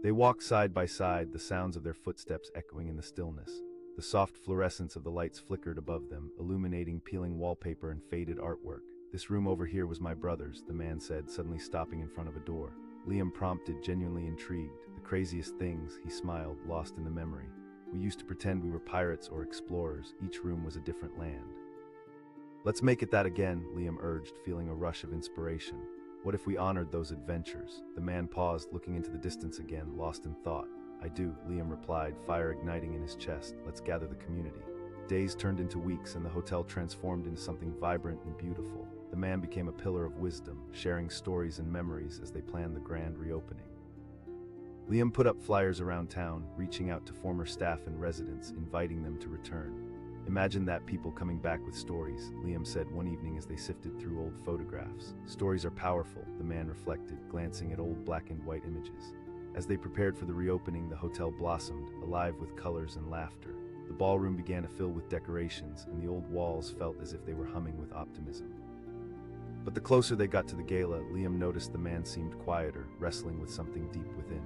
They walked side by side, the sounds of their footsteps echoing in the stillness. The soft fluorescence of the lights flickered above them, illuminating peeling wallpaper and faded artwork. This room over here was my brother's, the man said, suddenly stopping in front of a door. Liam prompted, genuinely intrigued. The craziest things, he smiled, lost in the memory. We used to pretend we were pirates or explorers. Each room was a different land. Let's make it that again, Liam urged, feeling a rush of inspiration. What if we honored those adventures? The man paused, looking into the distance again, lost in thought. I do, Liam replied, fire igniting in his chest. Let's gather the community. Days turned into weeks, and the hotel transformed into something vibrant and beautiful. The man became a pillar of wisdom, sharing stories and memories as they planned the grand reopening. Liam put up flyers around town, reaching out to former staff and residents, inviting them to return. Imagine that, people coming back with stories, Liam said one evening as they sifted through old photographs. Stories are powerful, the man reflected, glancing at old black and white images. As they prepared for the reopening, the hotel blossomed, alive with colors and laughter. The ballroom began to fill with decorations, and the old walls felt as if they were humming with optimism. But the closer they got to the gala, Liam noticed the man seemed quieter, wrestling with something deep within.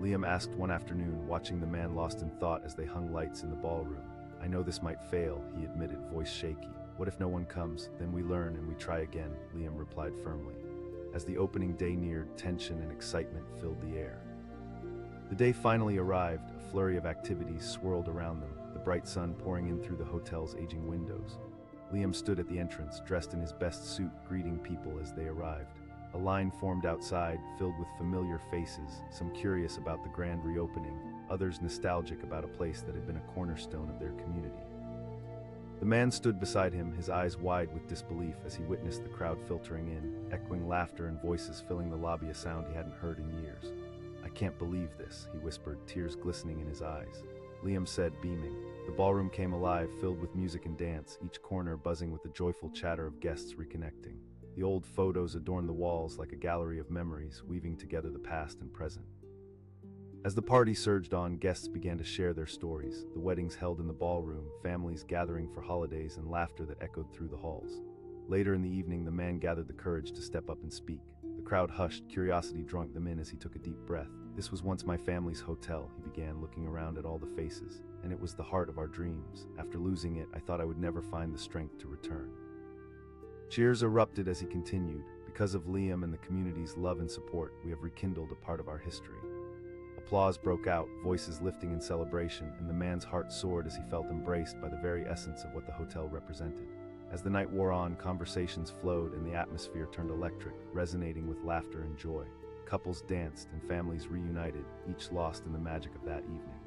Liam asked one afternoon, watching the man lost in thought as they hung lights in the ballroom. I know this might fail, he admitted, voice shaky. What if no one comes? Then we learn and we try again, Liam replied firmly. As the opening day neared, tension and excitement filled the air. The day finally arrived, a flurry of activities swirled around them, the bright sun pouring in through the hotel's aging windows. Liam stood at the entrance, dressed in his best suit, greeting people as they arrived. A line formed outside, filled with familiar faces, some curious about the grand reopening, others nostalgic about a place that had been a cornerstone of their community. The man stood beside him, his eyes wide with disbelief as he witnessed the crowd filtering in, echoing laughter and voices filling the lobby, a sound he hadn't heard in years. I can't believe this, he whispered, tears glistening in his eyes. Liam said, beaming. The ballroom came alive, filled with music and dance, each corner buzzing with the joyful chatter of guests reconnecting. The old photos adorned the walls like a gallery of memories, weaving together the past and present. As the party surged on, guests began to share their stories, the weddings held in the ballroom, families gathering for holidays, and laughter that echoed through the halls. Later in the evening, the man gathered the courage to step up and speak. The crowd hushed, curiosity drawing them in as he took a deep breath. This was once my family's hotel, he began, looking around at all the faces, and it was the heart of our dreams. After losing it, I thought I would never find the strength to return. Cheers erupted as he continued. Because of Liam and the community's love and support, we have rekindled a part of our history. Applause broke out, voices lifting in celebration, and the man's heart soared as he felt embraced by the very essence of what the hotel represented. As the night wore on, conversations flowed and the atmosphere turned electric, resonating with laughter and joy. Couples danced and families reunited, each lost in the magic of that evening.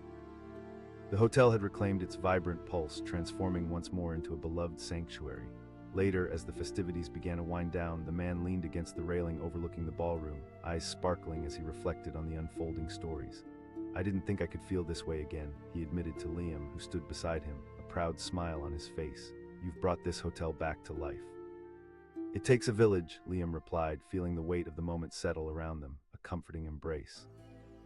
The hotel had reclaimed its vibrant pulse, transforming once more into a beloved sanctuary. Later, as the festivities began to wind down, the man leaned against the railing overlooking the ballroom, eyes sparkling as he reflected on the unfolding stories. I didn't think I could feel this way again, he admitted to Liam, who stood beside him, a proud smile on his face. You've brought this hotel back to life. "It takes a village," Liam replied, feeling the weight of the moment settle around them, a comforting embrace.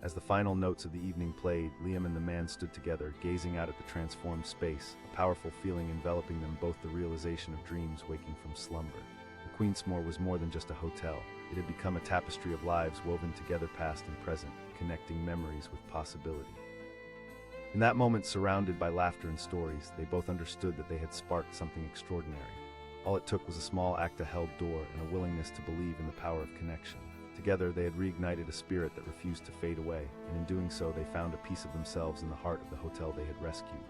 As the final notes of the evening played, Liam and the man stood together, gazing out at the transformed space, a powerful feeling enveloping them, both the realization of dreams waking from slumber. The Queensmore was more than just a hotel. It had become a tapestry of lives woven together, past and present, connecting memories with possibility. In that moment, surrounded by laughter and stories, they both understood that they had sparked something extraordinary. All it took was a small act-to-held door and a willingness to believe in the power of connection. Together, they had reignited a spirit that refused to fade away, and in doing so, they found a piece of themselves in the heart of the hotel they had rescued.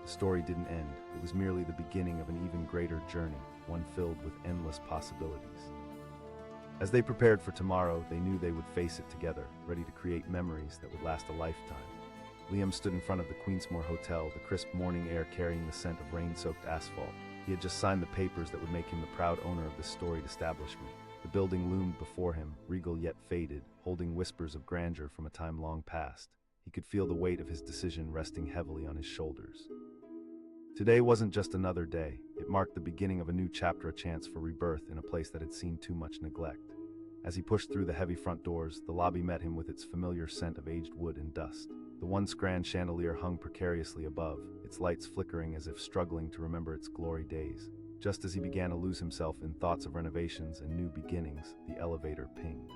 The story didn't end. It was merely the beginning of an even greater journey, one filled with endless possibilities. As they prepared for tomorrow, they knew they would face it together, ready to create memories that would last a lifetime. Liam stood in front of the Queensmore Hotel, the crisp morning air carrying the scent of rain-soaked asphalt. He had just signed the papers that would make him the proud owner of this storied establishment. The building loomed before him, regal yet faded, holding whispers of grandeur from a time long past. He could feel the weight of his decision resting heavily on his shoulders. Today wasn't just another day. It marked the beginning of a new chapter, a chance for rebirth in a place that had seen too much neglect. As he pushed through the heavy front doors, the lobby met him with its familiar scent of aged wood and dust. The once grand chandelier hung precariously above, its lights flickering as if struggling to remember its glory days. Just as he began to lose himself in thoughts of renovations and new beginnings, the elevator pinged.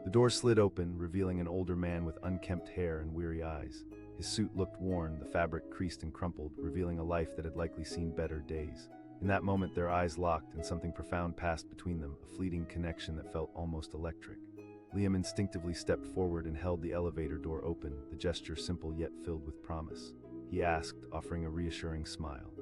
The door slid open, revealing an older man with unkempt hair and weary eyes. His suit looked worn, the fabric creased and crumpled, revealing a life that had likely seen better days. In that moment, their eyes locked and something profound passed between them, a fleeting connection that felt almost electric. Liam instinctively stepped forward and held the elevator door open, the gesture simple yet filled with promise. He asked, offering a reassuring smile.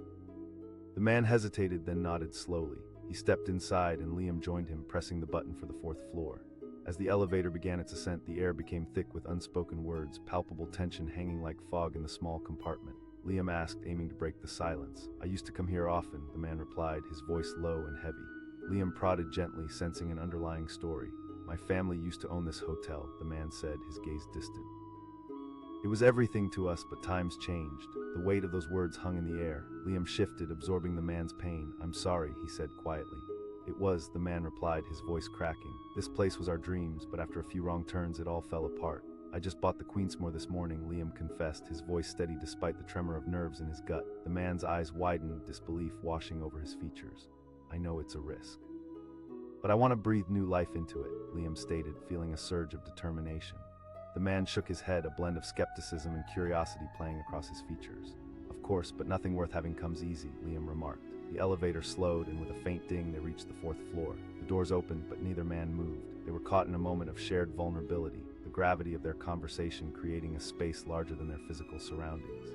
The man hesitated, then nodded slowly. He stepped inside and Liam joined him, pressing the button for the 4th floor. As the elevator began its ascent, the air became thick with unspoken words, palpable tension hanging like fog in the small compartment. Liam asked, aiming to break the silence. "I used to come here often," the man replied, his voice low and heavy. Liam prodded gently, sensing an underlying story. "My family used to own this hotel," the man said, his gaze distant. "It was everything to us, but times changed." The weight of those words hung in the air. Liam shifted, absorbing the man's pain. "I'm sorry," he said quietly. "It was," the man replied, his voice cracking. "This place was our dreams, but after a few wrong turns, it all fell apart. I just bought the Queensmore this morning," Liam confessed, his voice steady despite the tremor of nerves in his gut. The man's eyes widened, disbelief washing over his features. "I know it's a risk, but I want to breathe new life into it," Liam stated, feeling a surge of determination. The man shook his head, a blend of skepticism and curiosity playing across his features. "Of course, but nothing worth having comes easy," Liam remarked. The elevator slowed, and with a faint ding, they reached the 4th floor. The doors opened, but neither man moved. They were caught in a moment of shared vulnerability, the gravity of their conversation creating a space larger than their physical surroundings.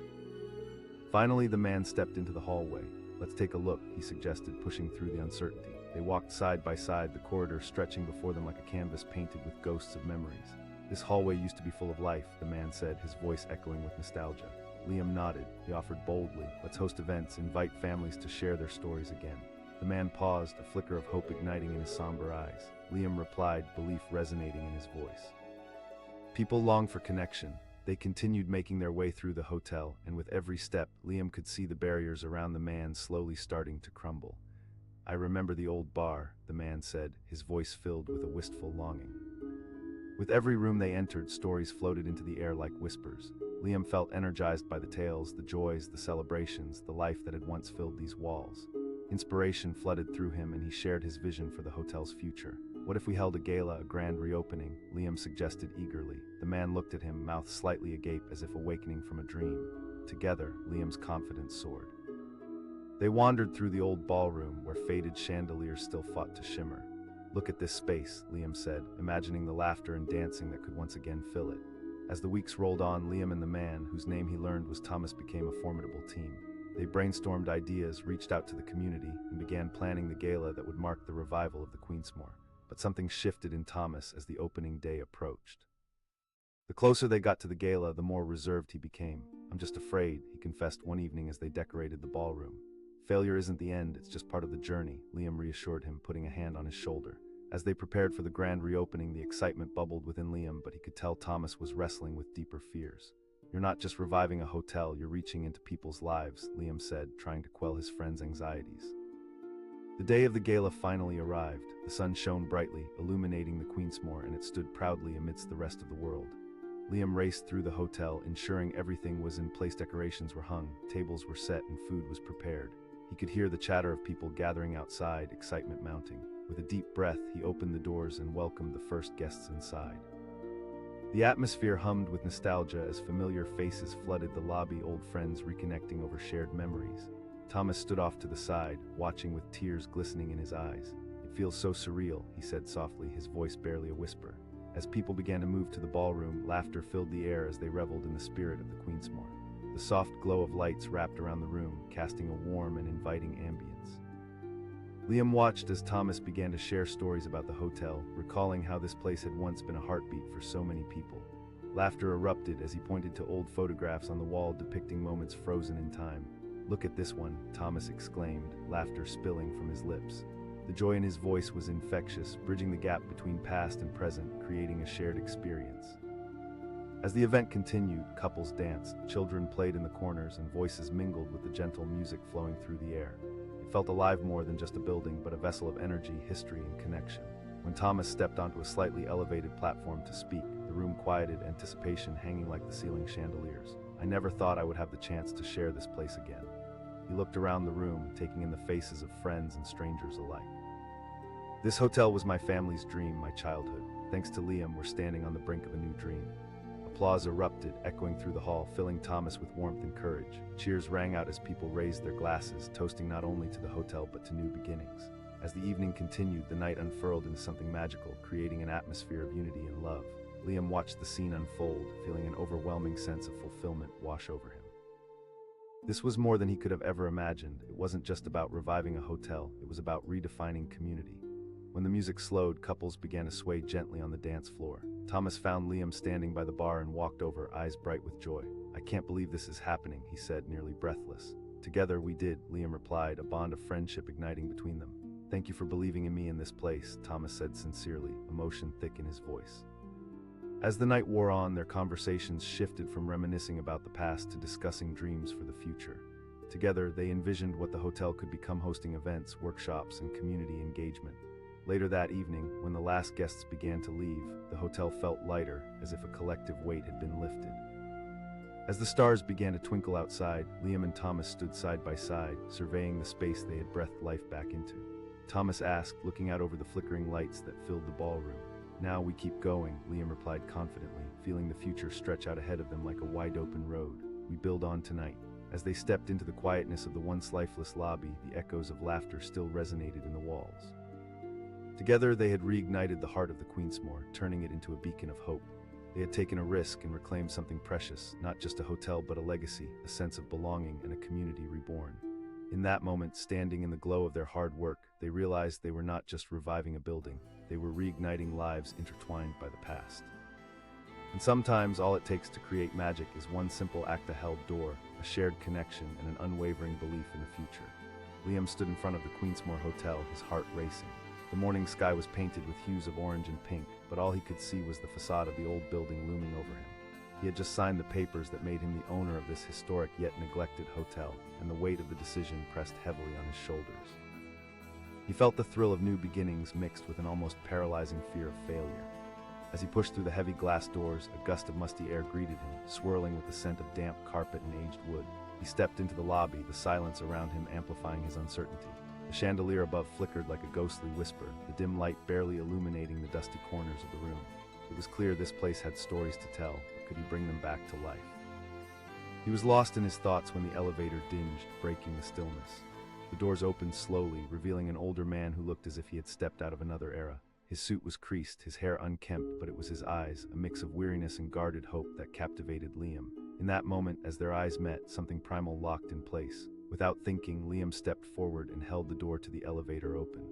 Finally, the man stepped into the hallway. "Let's take a look," he suggested, pushing through the uncertainty. They walked side by side, the corridor stretching before them like a canvas painted with ghosts of memories. "This hallway used to be full of life," the man said, his voice echoing with nostalgia. Liam nodded. He offered boldly, "Let's host events, invite families to share their stories again." The man paused, a flicker of hope igniting in his somber eyes. Liam replied, belief resonating in his voice. People long for connection. They continued making their way through the hotel, and with every step, Liam could see the barriers around the man slowly starting to crumble. "I remember the old bar," the man said, his voice filled with a wistful longing. With every room they entered, stories floated into the air like whispers. Liam felt energized by the tales, the joys, the celebrations, the life that had once filled these walls. Inspiration flooded through him, and he shared his vision for the hotel's future. "What if we held a gala, a grand reopening?" Liam suggested eagerly. The man looked at him, mouth slightly agape as if awakening from a dream. Together, Liam's confidence soared. They wandered through the old ballroom, where faded chandeliers still fought to shimmer. "Look at this space," Liam said, imagining the laughter and dancing that could once again fill it. As the weeks rolled on, Liam and the man, whose name he learned was Thomas, became a formidable team. They brainstormed ideas, reached out to the community, and began planning the gala that would mark the revival of the Queensmore. But something shifted in Thomas as the opening day approached. The closer they got to the gala, the more reserved he became. "I'm just afraid," he confessed one evening as they decorated the ballroom. "Failure isn't the end, it's just part of the journey," Liam reassured him, putting a hand on his shoulder. As they prepared for the grand reopening, the excitement bubbled within Liam, but he could tell Thomas was wrestling with deeper fears. "You're not just reviving a hotel, you're reaching into people's lives," Liam said, trying to quell his friend's anxieties. The day of the gala finally arrived. The sun shone brightly, illuminating the Queensmore, and it stood proudly amidst the rest of the world. Liam raced through the hotel, ensuring everything was in place. Decorations were hung, tables were set, and food was prepared. He could hear the chatter of people gathering outside, excitement mounting. With a deep breath, he opened the doors and welcomed the first guests inside. The atmosphere hummed with nostalgia as familiar faces flooded the lobby, old friends reconnecting over shared memories. Thomas stood off to the side, watching with tears glistening in his eyes. "It feels so surreal," he said softly, his voice barely a whisper. As people began to move to the ballroom, laughter filled the air as they reveled in the spirit of the Queensmore. The soft glow of lights wrapped around the room, casting a warm and inviting ambience. Liam watched as Thomas began to share stories about the hotel, recalling how this place had once been a heartbeat for so many people. Laughter erupted as he pointed to old photographs on the wall depicting moments frozen in time. "Look at this one," Thomas exclaimed, laughter spilling from his lips. The joy in his voice was infectious, bridging the gap between past and present, creating a shared experience. As the event continued, couples danced, children played in the corners, and voices mingled with the gentle music flowing through the air. It felt alive, more than just a building, but a vessel of energy, history, and connection. When Thomas stepped onto a slightly elevated platform to speak, the room quieted, anticipation hanging like the ceiling chandeliers. "I never thought I would have the chance to share this place again." He looked around the room, taking in the faces of friends and strangers alike. "This hotel was my family's dream, my childhood. Thanks to Liam, we're standing on the brink of a new dream." Applause erupted, echoing through the hall, filling Thomas with warmth and courage. Cheers rang out as people raised their glasses, toasting not only to the hotel but to new beginnings. As the evening continued, the night unfurled into something magical, creating an atmosphere of unity and love. Liam watched the scene unfold, feeling an overwhelming sense of fulfillment wash over him. This was more than he could have ever imagined. It wasn't just about reviving a hotel, it was about redefining community. When the music slowed, couples began to sway gently on the dance floor. Thomas found Liam standing by the bar and walked over, eyes bright with joy. "I can't believe this is happening," he said, nearly breathless. "Together we did," Liam replied, a bond of friendship igniting between them. "Thank you for believing in me in this place," Thomas said sincerely, emotion thick in his voice. As the night wore on, their conversations shifted from reminiscing about the past to discussing dreams for the future. Together, they envisioned what the hotel could become, hosting events, workshops, and community engagement. Later that evening, when the last guests began to leave, the hotel felt lighter, as if a collective weight had been lifted. As the stars began to twinkle outside, Liam and Thomas stood side by side, surveying the space they had breathed life back into. Thomas asked, looking out over the flickering lights that filled the ballroom. "Now we keep going," Liam replied confidently, feeling the future stretch out ahead of them like a wide-open road. "We build on tonight." As they stepped into the quietness of the once lifeless lobby, the echoes of laughter still resonated in the walls. Together, they had reignited the heart of the Queensmore, turning it into a beacon of hope. They had taken a risk and reclaimed something precious, not just a hotel but a legacy, a sense of belonging, and a community reborn. In that moment, standing in the glow of their hard work, they realized they were not just reviving a building, they were reigniting lives intertwined by the past. And sometimes all it takes to create magic is one simple act: a held door, a shared connection, and an unwavering belief in the future. Liam stood in front of the Queensmore Hotel, his heart racing. The morning sky was painted with hues of orange and pink, but all he could see was the facade of the old building looming over him. He had just signed the papers that made him the owner of this historic yet neglected hotel, and the weight of the decision pressed heavily on his shoulders. He felt the thrill of new beginnings mixed with an almost paralyzing fear of failure. As he pushed through the heavy glass doors, a gust of musty air greeted him, swirling with the scent of damp carpet and aged wood. He stepped into the lobby, the silence around him amplifying his uncertainty. The chandelier above flickered like a ghostly whisper, the dim light barely illuminating the dusty corners of the room. It was clear this place had stories to tell, but could he bring them back to life? He was lost in his thoughts when the elevator dinged, breaking the stillness. The doors opened slowly, revealing an older man who looked as if he had stepped out of another era. His suit was creased, his hair unkempt, but it was his eyes, a mix of weariness and guarded hope, that captivated Liam. In that moment, as their eyes met, something primal locked in place. Without thinking, Liam stepped forward and held the door to the elevator open.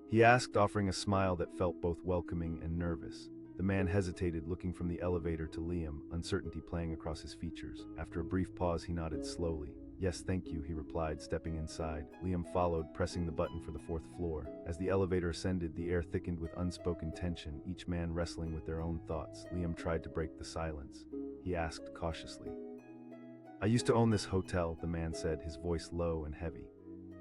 He asked, offering a smile that felt both welcoming and nervous. The man hesitated, looking from the elevator to Liam, uncertainty playing across his features. After a brief pause, he nodded slowly. "Yes, thank you," he replied, stepping inside. Liam followed, pressing the button for the 4th floor. As the elevator ascended, the air thickened with unspoken tension, each man wrestling with their own thoughts. Liam tried to break the silence. He asked cautiously, "I used to own this hotel," the man said, his voice low and heavy.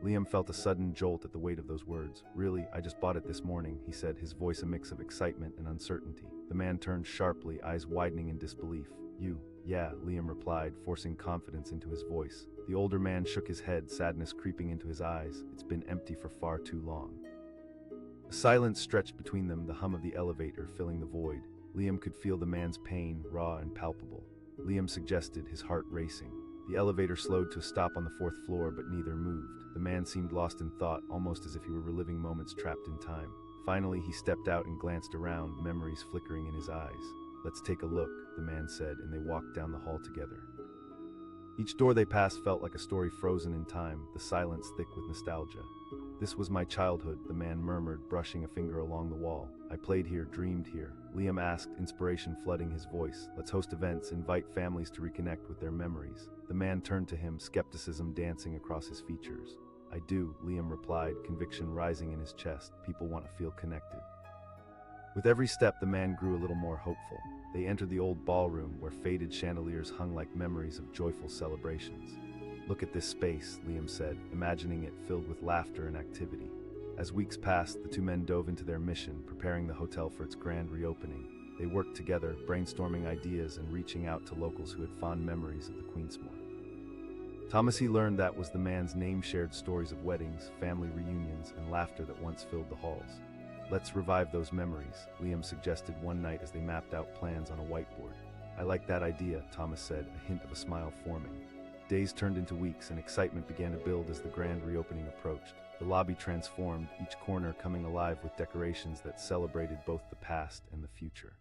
Liam felt a sudden jolt at the weight of those words. "Really, I just bought it this morning," he said, his voice a mix of excitement and uncertainty. The man turned sharply, eyes widening in disbelief. "You?" "Yeah," Liam replied, forcing confidence into his voice. The older man shook his head, sadness creeping into his eyes. "It's been empty for far too long." A silence stretched between them, the hum of the elevator filling the void. Liam could feel the man's pain, raw and palpable. Liam suggested, his heart racing. The elevator slowed to a stop on the 4th floor, but neither moved. The man seemed lost in thought, almost as if he were reliving moments trapped in time. Finally, he stepped out and glanced around, memories flickering in his eyes. "Let's take a look," the man said, and they walked down the hall together. Each door they passed felt like a story frozen in time, the silence thick with nostalgia. "This was my childhood," the man murmured, brushing a finger along the wall. "I played here, dreamed here." Liam asked, inspiration flooding his voice. "Let's host events, invite families to reconnect with their memories." The man turned to him, skepticism dancing across his features. "I do," Liam replied, conviction rising in his chest. "People want to feel connected." With every step, the man grew a little more hopeful. They entered the old ballroom, where faded chandeliers hung like memories of joyful celebrations. "Look at this space," Liam said, imagining it filled with laughter and activity. As weeks passed, the two men dove into their mission, preparing the hotel for its grand reopening. They worked together, brainstorming ideas and reaching out to locals who had fond memories of the Queensmore. Thomas learned that was the man's name shared stories of weddings, family reunions, and laughter that once filled the halls. "Let's revive those memories," Liam suggested one night as they mapped out plans on a whiteboard. "I like that idea," Thomas said, a hint of a smile forming. Days turned into weeks, and excitement began to build as the grand reopening approached. The lobby transformed, each corner coming alive with decorations that celebrated both the past and the future.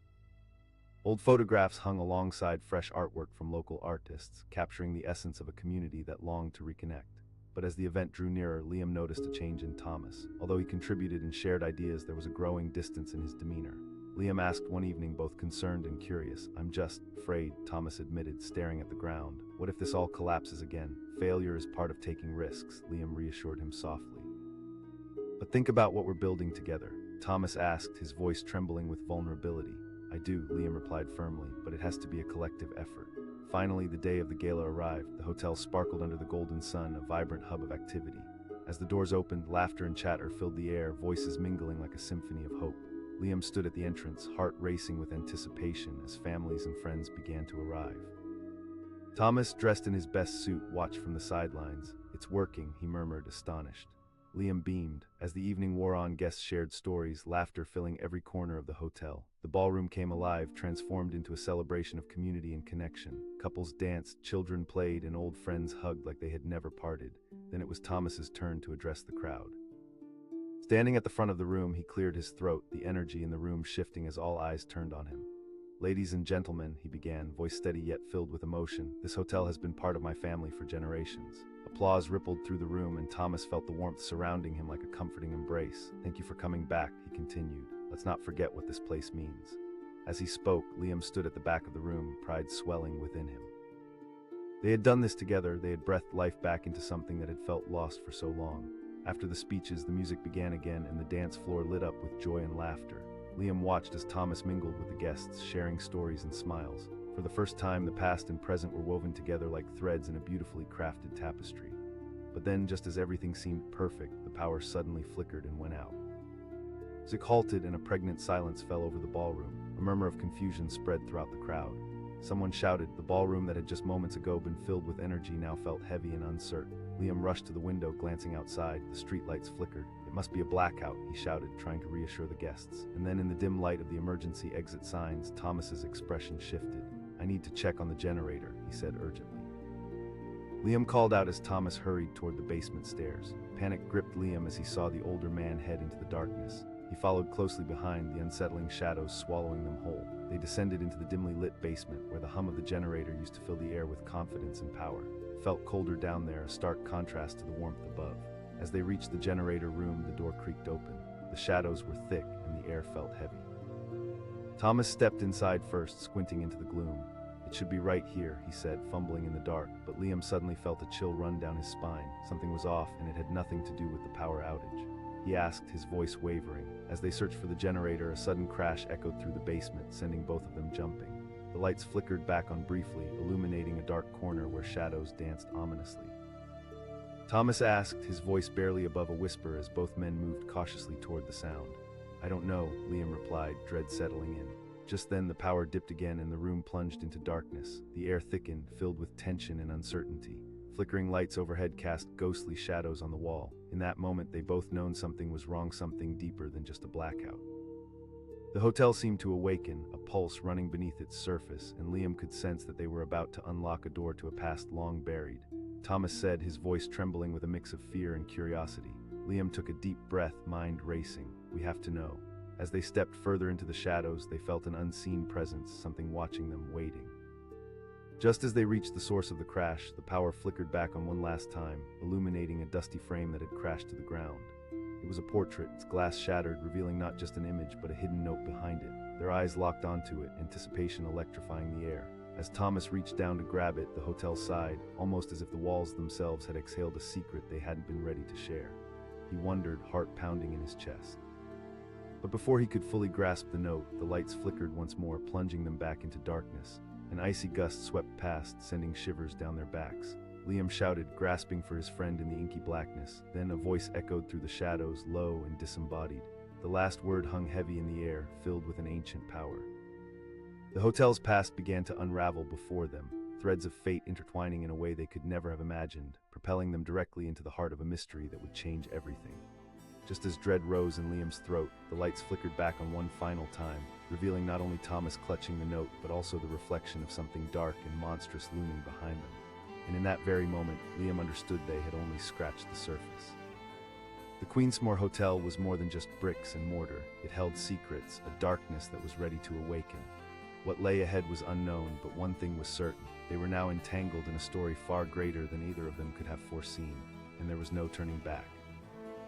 Old photographs hung alongside fresh artwork from local artists, capturing the essence of a community that longed to reconnect. But as the event drew nearer, Liam noticed a change in Thomas. Although he contributed and shared ideas, there was a growing distance in his demeanor. Liam asked one evening, both concerned and curious. "I'm just afraid," Thomas admitted, staring at the ground. "What if this all collapses again?" "Failure is part of taking risks," Liam reassured him softly. "But think about what we're building together," Thomas asked, his voice trembling with vulnerability. "I do," Liam replied firmly, "but it has to be a collective effort." Finally, the day of the gala arrived. The hotel sparkled under the golden sun, a vibrant hub of activity. As the doors opened, laughter and chatter filled the air, voices mingling like a symphony of hope. Liam stood at the entrance, heart racing with anticipation as families and friends began to arrive. Thomas, dressed in his best suit, watched from the sidelines. "It's working," he murmured, astonished. Liam beamed. As the evening wore on, guests shared stories, laughter filling every corner of the hotel. The ballroom came alive, transformed into a celebration of community and connection. Couples danced, children played, and old friends hugged like they had never parted. Then it was Thomas's turn to address the crowd. Standing at the front of the room, he cleared his throat, the energy in the room shifting as all eyes turned on him. "Ladies and gentlemen," he began, voice steady yet filled with emotion, "this hotel has been part of my family for generations." Applause rippled through the room, and Thomas felt the warmth surrounding him like a comforting embrace. "Thank you for coming back," he continued. "Let's not forget what this place means." As he spoke, Liam stood at the back of the room, pride swelling within him. They had done this together. They had breathed life back into something that had felt lost for so long. After the speeches, the music began again, and the dance floor lit up with joy and laughter. Liam watched as Thomas mingled with the guests, sharing stories and smiles. For the first time, the past and present were woven together like threads in a beautifully crafted tapestry. But then, just as everything seemed perfect, the power suddenly flickered and went out. Music halted, and a pregnant silence fell over the ballroom. A murmur of confusion spread throughout the crowd. Someone shouted. The ballroom that had just moments ago been filled with energy now felt heavy and uncertain. Liam rushed to the window, glancing outside. The streetlights flickered. "It must be a blackout," he shouted, trying to reassure the guests. And then, in the dim light of the emergency exit signs, Thomas's expression shifted. "I need to check on the generator," he said urgently. Liam called out as Thomas hurried toward the basement stairs. Panic gripped Liam as he saw the older man head into the darkness. He followed closely behind, the unsettling shadows swallowing them whole. They descended into the dimly lit basement, where the hum of the generator used to fill the air with confidence and power. It felt colder down there, a stark contrast to the warmth above. As they reached the generator room, the door creaked open. The shadows were thick, and the air felt heavy. Thomas stepped inside first, squinting into the gloom. "It should be right here," he said, fumbling in the dark, but Liam suddenly felt a chill run down his spine. Something was off, and it had nothing to do with the power outage. He asked, his voice wavering. As they searched for the generator, a sudden crash echoed through the basement, sending both of them jumping. The lights flickered back on briefly, illuminating a dark corner where shadows danced ominously. Thomas asked, his voice barely above a whisper as both men moved cautiously toward the sound. I don't know, Liam replied, dread settling in. Just then the power dipped again and the room plunged into darkness. The air thickened, filled with tension and uncertainty. Flickering lights overhead cast ghostly shadows on the wall. In that moment they both known something was wrong, something deeper than just a blackout. The hotel seemed to awaken, a pulse running beneath its surface, and Liam could sense that they were about to unlock a door to a past long buried. Thomas said, his voice trembling with a mix of fear and curiosity. Liam took a deep breath, mind racing. We have to know. As they stepped further into the shadows, they felt an unseen presence, something watching them, waiting. Just as they reached the source of the crash, the power flickered back on one last time, illuminating a dusty frame that had crashed to the ground. It was a portrait, its glass shattered, revealing not just an image but a hidden note behind it. Their eyes locked onto it, anticipation electrifying the air. As Thomas reached down to grab it, the hotel sighed, almost as if the walls themselves had exhaled a secret they hadn't been ready to share. He wondered, heart pounding in his chest. But before he could fully grasp the note, the lights flickered once more, plunging them back into darkness. An icy gust swept past, sending shivers down their backs. Liam shouted, grasping for his friend in the inky blackness. Then a voice echoed through the shadows, low and disembodied. The last word hung heavy in the air, filled with an ancient power. The hotel's past began to unravel before them, threads of fate intertwining in a way they could never have imagined, propelling them directly into the heart of a mystery that would change everything. Just as dread rose in Liam's throat, the lights flickered back on one final time, revealing not only Thomas clutching the note, but also the reflection of something dark and monstrous looming behind them. And in that very moment, Liam understood they had only scratched the surface. The Queensmore Hotel was more than just bricks and mortar. It held secrets, a darkness that was ready to awaken. What lay ahead was unknown, but one thing was certain. They were now entangled in a story far greater than either of them could have foreseen, and there was no turning back.